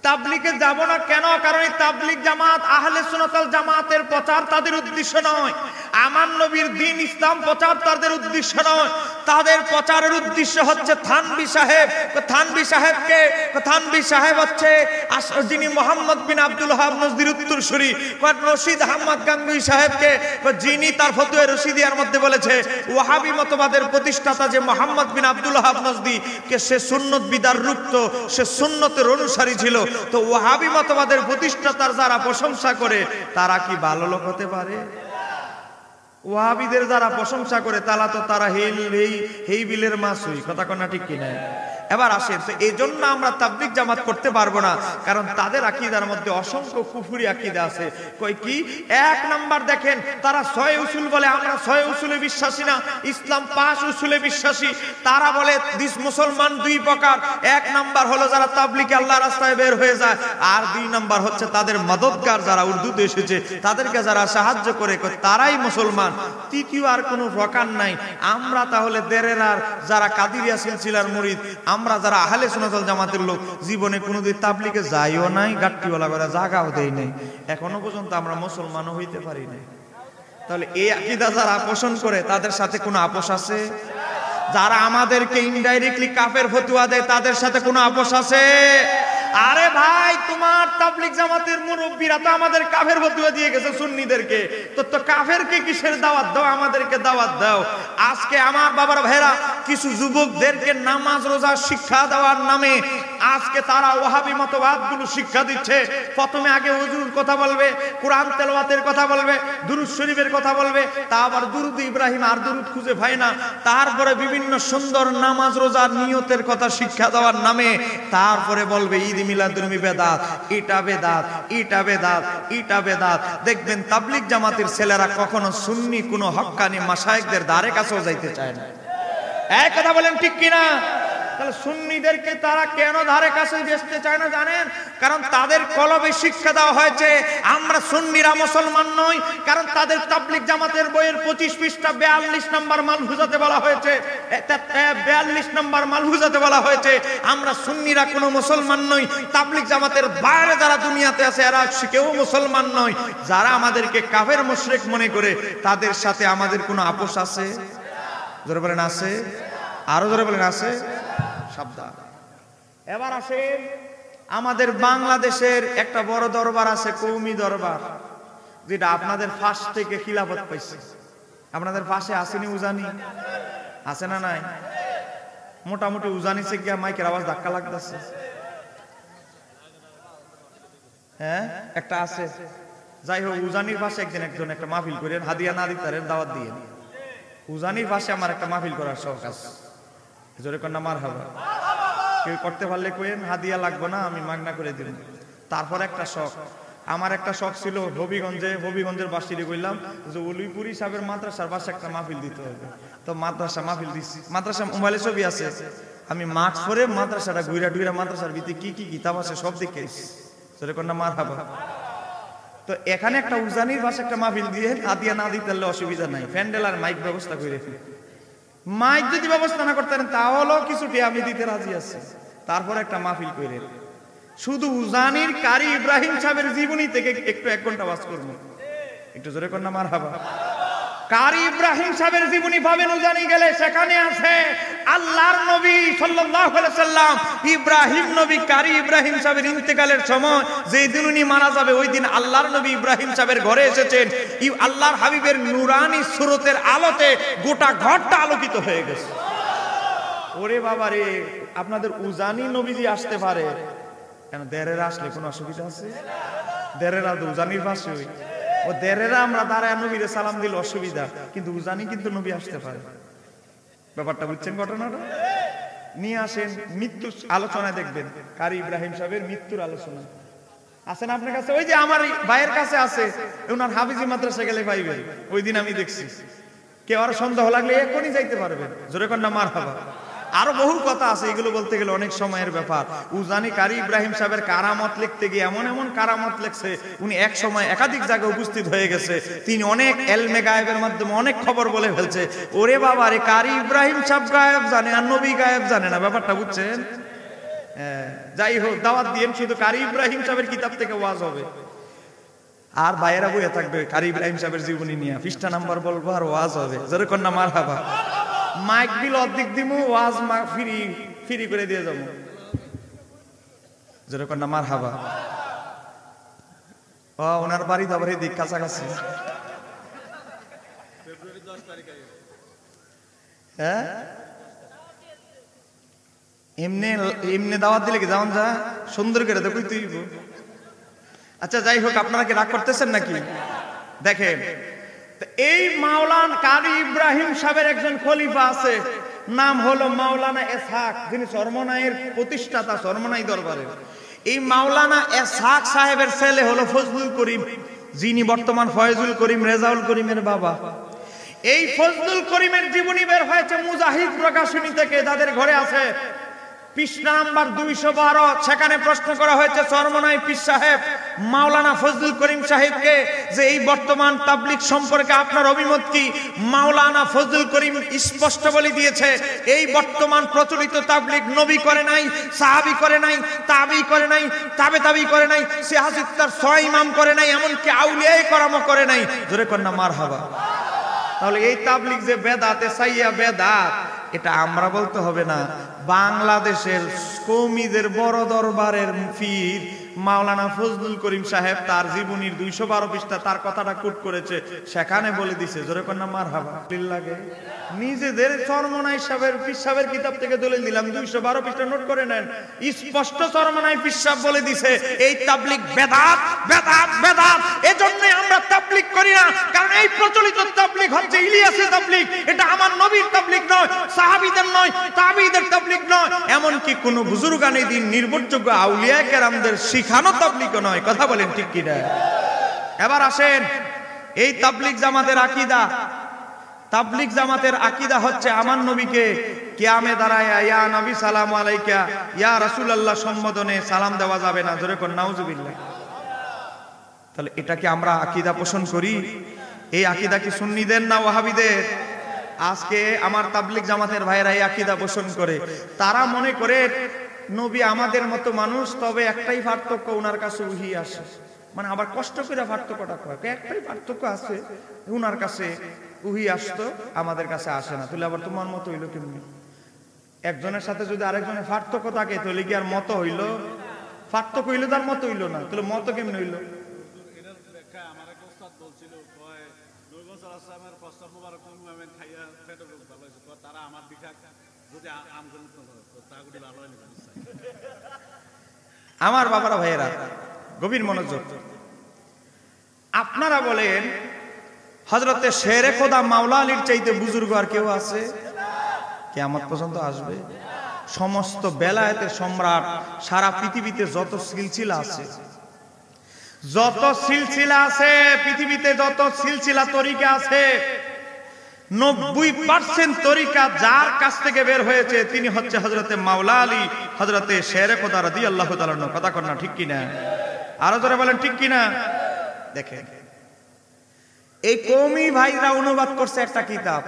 তাবলিগে যাব না কেন? কারণ এই তাবলিগ জামাত আহলে সুন্নাত ওয়াল জামাতের প্রচার তাদের উদ্দেশ্য নয়, আমার নবীর দ্বীন ইসলাম প্রচার তাদের উদ্দেশ্য নয়। তাদের প্রচারের উদ্দেশ্য হচ্ছে থানভী সাহেব। থানভী সাহেবকে, থানভী সাহেব হচ্ছে যিনি মোহাম্মদ বিন আব্দুল ওয়াহাব নজদির উত্তরসূরি। রশিদ আহমদ গাঙ্গুহি সাহেবকে, যিনি তার ফতোয়া রশিদিয়ার মধ্যে বলেছে ওয়াহাবি মতবাদের প্রতিষ্ঠাতা যে মোহাম্মদ বিন আব্দুল ওয়াহাব নজদি কে সে সুন্নত বিদার রুক্ত, সে সুন্নতের অনুসারী ছিল। তো ওয়াহাবি মতবাদের প্রতিষ্ঠাতার যারা প্রশংসা করে তারা কি ভালো লোক হতে পারে? ওয়াহাবিদের যারা প্রশংসা করে তারা হেই বিলের মাছ হই, কথা কনা ঠিক কিনা? এবার আসেন তো এই জন্য আমরা তাবলিগ জামাত করতে পারবো না, কারণ তাদের আকীদার মধ্যে অসংখ্য কুফরি আকীদা আছে। কই কি? এক নাম্বার দেখেন তারা 6 উসুল বলে, আমরা 6 উসুলে বিশ্বাসী না, ইসলাম 5 উসুলে বিশ্বাসী। তারা বলে মুসলমান দুই প্রকার। এক নাম্বার হলো যারা তাবলিগে আল্লাহর রাস্তায় বের হয়ে যায়, আর দুই নাম্বার হচ্ছে তাদের মদদগার যারা উর্দুতে এসেছে তাদেরকে যারা সাহায্য করে তারাই মুসলমান। তৃতীয় আর কোনো প্রকার নাই। আমরা তাহলে দেরেরার যারা কাদিরিয়া সিলসিলার মুরিদ, আমরা যারা আহলে সুন্নাত ওয়াল জামাতের লোক, জীবনে কোনোদিন তাবলিগে যাইও নাই, গাট্টিওয়ালা করে জাগাও দেই নাই, এখনো পর্যন্ত আমরা মুসলমানও হইতে পারি নাই। তাহলে এই আকীদা যারা পোষণ করে তাদের সাথে কোনো আপোষ আছে? যারা আমাদেরকে ইনডাইরেক্টলি কাফের ফতোয়া দেয় তাদের সাথে কোনো আপোষ আছে? আরে ভাই, তোমার তাবলিগ জামাতের মুরব্বীরা তো আমাদের কাফের ফতোয়া দিয়ে গেছে সুন্নিদেরকে, তো কাফেরকে কিসের দাওয়াত দাও? আমাদেরকে দাওয়াত দাও। আজকে আমার বাবার ভাইরা কিছু যুবকদেরকে নামাজ রোজা শিক্ষা দেওয়ার নামে আজকে তারা ওয়াহাবি মতবাদগুলো শিক্ষা দিচ্ছে। প্রথমে আগে হুজুর কথা বলবে, কোরআন তেলাওয়াতের কথা বলবে, দুরূদ শরীফের কথা বলবে, তা আবার দুরূদ ইব্রাহিম আর দুরূদ খুঁজে পায় না। তারপরে বিভিন্ন সুন্দর নামাজ রোজার নিয়তের কথা শিক্ষা দেওয়ার নামে তারপরে বলবে ঈদ মিলাদুন নবী বেদাত, এটা বেদাত, এটা বেদাত, এটা বেদাত। দেখবেন তাবলিগ জামাতের ছেলেরা কখনো সুন্নি কোনো হক্কানি মাশায়েখদের ধারে কাছেও যাইতে চায় না। এক কথা বলেন ঠিক কিনা? তাহলে সুন্নিদেরকে তারা কেন ধারে কাছে বেচতে চায় না জানেন? কারণ তাদের কলবে শিক্ষা দেওয়া হয়েছে আমরা সুন্নিরা মুসলমান নই। কারণ তাদের তাবলিগ জামাতের বইয়ের 25 পৃষ্ঠা 42 নম্বর মালহুজাতে বলা হয়েছে, 42 নম্বর মালহুজাতে বলা হয়েছে আমরা সুন্নিরা কোনো মুসলমান নই। তাবলিগ জামাতের বাইরে যারা দুনিয়াতে আছে এরা কেউ মুসলমান নয়। যারা আমাদেরকে কাফের মুশরিক মনে করে তাদের সাথে আমাদের কোনো আপোষ আছে? জোরে বলেন আছে? আরো জোরে বলেন আছে? সাবধান। এবার আসেন আমাদের বাংলাদেশের একটা বড় দরবার আছে, কওমি দরবার, যেটা আপনাদের ফাঁস থেকে খিলাফত পাইছে। আপনাদের পাশে আসেনি উজানি? আছে না নাই? মোটামুটি উজানি সে গিয়া মাইকের আওয়াজ ধাক্কা লাগতেছে। হ্যাঁ একটা আছে। যাই হোক, উজানির পাশে একদিন একজন একটা মাহফিল করেন, হাদিয়া না দিতে পারেন দাওয়াত দিয়ে। উজানির পাশে আমার একটা মাহফিল করার শখ আছে। জোরে কন্যা মারহাবা। কেউ করতে পারলে কইেন, হাদিয়া লাগবে না, আমি মাগনা করে দিব। তারপর একটা শখ, আমার একটা শখ ছিল হবিগঞ্জের বাসিরে কইলাম যে উলিপুরি সাহেবের মাদ্রাসার পাশে একটা মাহফিল দিতে হবে। তো মাদ্রাসা মাহফিল দিচ্ছি, মাদ্রাসা মোবাইলে ছবি আছে, আমি মাস্ক পরে মাদ্রাসাটা ঘুরা টুইরা মাদ্রাসার ভিতরে কি কি কিতাব আছে সব দেখে জোরে কন্যা মারহাবা। তো এখানে একটা উজানির পাশে একটা মাহফিল দিয়ে হাদিয়া না দিতে পারলে অসুবিধা নাই, প্যান্ডেল আর মাইক ব্যবস্থা করে ফেলি। মাইক যদি ব্যবস্থা না করতেন তাহলেও কিছুটি আমি দিতে রাজি আছি। তারপর একটা মাহফিল করে শুধু উজানির কারি ইব্রাহিম সাহেবের জীবনী থেকে একটু 1 ঘন্টা ওয়াজ করব। একটু জোরে কন্যা মারহাবা। কারি ইব্রাহিম সাহেবের জীবনী পাবেন উজানি গেলে, সেখানে আছে আল্লাহর নবী সাল্লাল্লাহু আলাইহি সাল্লাম ইব্রাহিম নবী কারি ইব্রাহিম সাহেবের ইন্তেকালের সময় যেই দিন উনি মারা যাবে ওই দিন আল্লাহর নবী ইব্রাহিম সাহেবের ঘরে এসেছেন। আল্লাহর হাবিবের নূরানি সুরতের আলোতে গোটা ঘরটা আলোকিত হয়ে গেছে। ওরে বাবা রে, আপনাদের উজানি নবীজি আসতে পারে কেন? দেরেরা আসলে কোনো অসুবিধা আছে? দেরেরা তো উজানির পাশে, ও দেরেরা আমরা দাঁড়ায় নবীরে সালাম দিলে অসুবিধা, কিন্তু উজানি কিন্তু নবী আসতে পারে। ব্যাপারটা বুঝছেন? ঘটনাটা নিয়ে আসেন মৃত্যুর আলোচনায় দেখবেন, কারি ইব্রাহিম সাহেবের মৃত্যুর আলোচনা আছে না আপনার কাছে? ওই যে আমার ভাইয়ের কাছে আছে, ওনার হাফিজি মাদ্রাসা গেলে পাইবেন। ওই দিন আমি দেখছি, কেউ আর সন্দেহ লাগলে এখনই যাইতে পারবেন। জোরে কন্যা মারহাবা। আরো বহু কথা আছে, এগুলো বলতে গেলে অনেক সময়ের ব্যাপার। উজানি কারি ইব্রাহিম সাহেবের কারামত লিখতে গিয়ে এমন এমন কারামত লিখছে, উনি এক সময় একাধিক জায়গায় উপস্থিত হয়ে গেছে। তিনি অনেক এলমে গায়েবের মাধ্যমে অনেক খবর বলে ফেলছে। ওরে বাবা রে, কারি ইব্রাহিম সাহেব গায়েব জানে আর নবী গায়েব জানে না, ব্যাপারটা বুঝছেন? যাই হোক, দাওয়াত দিয়েন, শুধু কারি ইব্রাহিম সাহেবের কিতাব থেকে ওয়াজ হবে আর বাইরে বইয়ে থাকবে কারি ইব্রাহিম সাহেবের জীবনী নিয়ে, পৃষ্ঠা নাম্বার বলবো আর ওয়াজ হবে। জোরে কন্যা মারহাবা। মাইক বিল অর্ধেক দিমু, ওয়াজ ফ্রি করে দিয়ে যাবো। জোরে কন্যা মারহাবা। ও ওনার বাড়ি তো আবার দিক কাছাকাছি। হ্যাঁ এমনি দাওয়াত দিলে কি যাওন যা সুন্দর করে দেখুই তুই। আচ্ছা যাই হোক, আপনারা কি রাগ করতেছেন নাকি? দেখেন, এই মাওলানা কারি ইব্রাহিম সাহেবের একজন খলিফা আছে, নাম হলো মাওলানা ইসহাক, যিনি চরমনাইয়ের প্রতিষ্ঠাতা, চরমনাই দরবারের। এই মাওলানা ইসহাক সাহেবের ছেলে হলো ফজলুল করিম, যিনি বর্তমান ফয়জুল করিম রেজাউল করিমের বাবা। এই ফজলুল করিমের জীবনী বের হয়েছে মুজাহিদ প্রকাশনী থেকে, যাদের ঘরে আছে। পৃষ্ঠা নাম্বার 212, সেখানে প্রশ্ন করা হয়েছে চরমনাই পীর সাহেব মাওলানা ফজলুল করিম সাহেবকে যে এই বর্তমান তাবলিগ সম্পর্কে আপনার অভিমত কি? মাওলানা ফজলুল করিম স্পষ্ট বলে দিয়েছে, এই বর্তমান প্রচলিত তাবলিগ নবী করে নাই, সাহাবী করে নাই, তাবি করে নাই, তাবে করে নাই, সিহাসিত্তার 6 ইমাম করে নাই, এমনকি আউলিয়ায়ে কেরাম করে নাই। জোরে কন্যা মারহাবা। তাহলে এই তাবলিগ যে বেদাতে সাইয়া বেদাত, এটা আমরা বলতে হবে না, বাংলাদেশের কওমিদের বড় দরবারের পীর মাওলানা ফজলুল করিম সাহেব তার জীবনীর 212 পৃষ্ঠা তার কথাটা কোট করেছে, সেখানে বলে দিছে। জোরে কন্যা মারহাবা। লাগে নিজেদের চরমনাই সাহেবের পীর সাহেবের কিতাব থেকে দলিল দিলাম, 212 পৃষ্ঠা নোট করে নেন। স্পষ্ট চরমনাই পীর সাহেব বলে দিছে এই তাবলিগ বেদাত বেদাত বেদাত। এজন্য আমরা তাবলিগ করি না, কারণ এই প্রচলিত তাবলিগ হচ্ছে ইলিয়াসের তাবলিগ। এটা আমার নবীর তাবলিগ নয়, সাহাবীদের নয়, তাবিঈদের তাবলিগ নয়, এমনকি কোন বুজুর্গানে দিন নির্ভরযোগ্য আউলিয়া কেরামদের শিখানো তাবলিগ নয়। কথা বলেন ঠিক কি না? এবার আসেন এই তাবলিগ জামাতের আকীদা। তাবলিগ জামাতের আকীদা হচ্ছে আমার নবীকে কিয়ামে দাঁড়ায় ইয়া নবী সালামু আলাইকা, ইয়া রাসূলুল্লাহ সম্বোধনে সালাম দেওয়া যাবে না। জোরে কোন নাউজুবিল্লাহ। তাহলে এটা কি আমরা আকীদা পোষণ করি? এই আকীদা কি সুন্নিদের না ওয়াহাবিদের? আজকে আমার তাবলিগ জামাতের ভাইরা এই আকীদা পোষণ করে। তারা মনে করে নবী আমাদের মতো মানুষ, তবে একটাই পার্থক্য, ওনার কাছে ওহী আসে। মানে আবার কষ্ট করে পার্থক্যটা কয়, একটাই পার্থক্য আছে, ওনার কাছে ওহী আসতো, আমাদের কাছে আসে না। তাহলে আবার তোমার মতো হইলো কেমনি? একজনের সাথে যদি আরেকজনের পার্থক্য থাকে তাহলে কি আর মত হইলো? পার্থক্য হইলো তার মত হইলো না, তাহলে মত কেমন হইলো? আমার বাবারা ভাইয়েরা গভীর মনোযোগ, আপনারা বলেন হযরতে শেরে খোদা মাওলা আলীর চাইতে বুজুর্গ আর কেউ আছে? কিয়ামত পর্যন্ত আসবে? সমস্ত বেলায়েতের সম্রাট, সারা পৃথিবীতে যত সিলসিলা আছে, পৃথিবীতে যত সিলসিলা তরিকা আছে, 90% তরিকা যার কাছ থেকে বের হয়েছে তিনি হচ্ছে হযরতে মাওলা আলী, হযরতে শেরে খোদা রাদিয়াল্লাহু তাআলা আনহু। কথা কন না ঠিক কিনা? আরো জোরে বলেন ঠিক কিনা? দেখেন, এই কওমি ভাইরা অনুবাদ করছে একটা কিতাব,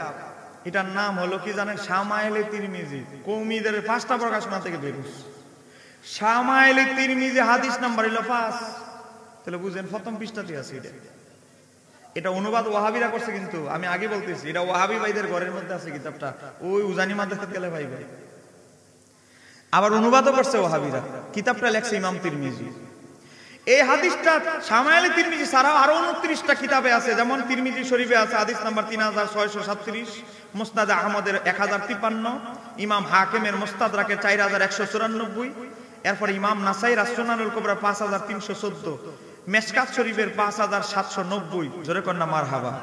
এটার নাম হলো কি জানেন? শামায়েলে তিরমিজি। কওমিদের 5টা প্রকাশনা থেকে বের হইছে। শামায়েলে তিরমিজি হাদিস নাম্বার হলো 5। তাহলে বুঝেন প্রথম পৃষ্ঠাতে আছে এটা। এটা অনুবাদ ওয়াহাবিরা করছে, কিন্তু আমি আগে বলতেছি এটা ওয়াহাবি ভাইদের ঘরের মধ্যে আছে কিতাবটা, ওই উজানি মাদ্রাসাত গেলে ভাই। আবার অনুবাদও করছে ওয়াহাবিরা, কিতাবটা লেখছে ইমাম তিরমিজি। এই হাদিসটা শামায়েলে তিরমিজি ছাড়াও আরো 29টা কিতাবে আছে, যেমন তিরমিজি শরীফে আছে হাদিস নাম্বার 3637, মুসনাদ আহমদের 1053, ইমাম হাকিমের মুস্তাদরাকে 4194, এরপর ইমাম নাসাই রাসূনানুল কুবরা 5314, মেশকাত শরীফের 5790। জোরে কন্যা মারহাবা।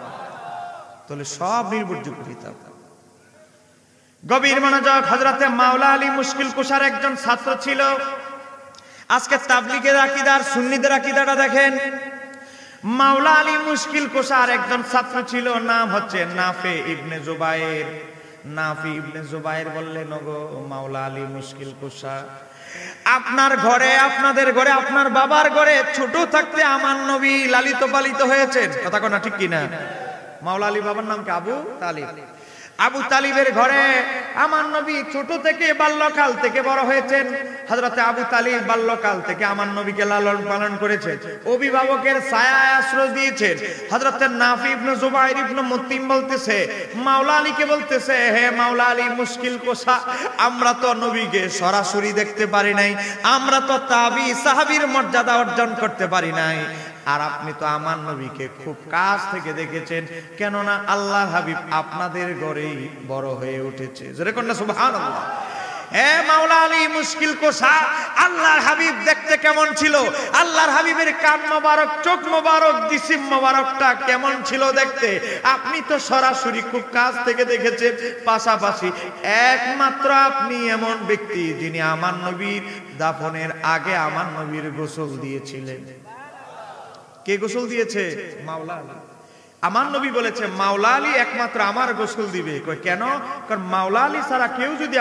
তাহলে সব নির্ভরযোগ্য কিতাব। গভীর মনোযোগ, হযরতে মাওলা আলী মুশকিল কুশার একজন ছাত্র ছিল। আজকে তাবলিগের আকীদার সুন্নিদের আকীদাটা দেখেন। মাওলা আলী মুশকিল কুশার একজন ছাত্র ছিল, নাম হচ্ছে নাফি ইবনে জুবায়ের। নাফি ইবনে জুবায়ের বললেন, ওগো মাওলা আলী মুশকিল কুশা, আপনার ঘরে, আপনাদের ঘরে, আপনার বাবার ঘরে ছোট থাকতে আমার নবী লালিত পালিত হয়েছেন। কথা কোনা ঠিক কিনা? মাওলা আলী বাবার নাম কি? আবু তালিব। আবু তালিবের ঘরে আমার নবী ছোট থেকে বাল্যকাল থেকে বড় হয়েছেন। হযরতে আবু তালিব বাল্যকাল থেকে আমার নবীকে লালন পালন করেছেন, অভিভাবকের ছায়ায় আশ্রয় দিয়েছেন। হযরতে নাফি ইবনে জুবায়ের ইবনে মুতিম বলতেছে, মাওলা আলীকে বলতেছে, হে মাওলা আলী মুশকিল কুশা, আমরা তো নবীকে সরাসরি দেখতে পারি নাই, আমরা তো তাবি সাহাবীর মর্যাদা অর্জন করতে পারি নাই, আর আপনি তো আমার নবীকে খুব কাছ থেকে দেখেছেন, কেননা আল্লাহর হাবিব আপনাদের ঘরেই বড় হয়ে উঠেছে। জোরে কন্যা সুবহানাল্লাহ। হে মাওলা আলী মুশকিল কুশা, আল্লাহর হাবিব দেখতে কেমন ছিল? আল্লাহর হাবিবের কান মোবারক, চোখ মোবারক, জিসিম মোবারকটা কেমন ছিল দেখতে? আপনি তো সরাসরি খুব কাছ থেকে দেখেছেন, পাশাপাশি একমাত্র আপনি এমন ব্যক্তি যিনি আমার নবীর দাফনের আগে আমার নবীর গোসল দিয়েছিলেন। কে গোসল দিয়েছে? মাওলা আলী। আমার নবী বলেছে মাওলা আলী একমাত্র আমার গোসল দিবে। কেন? কারণ মাওলা আলী ছাড়া কেউ যদি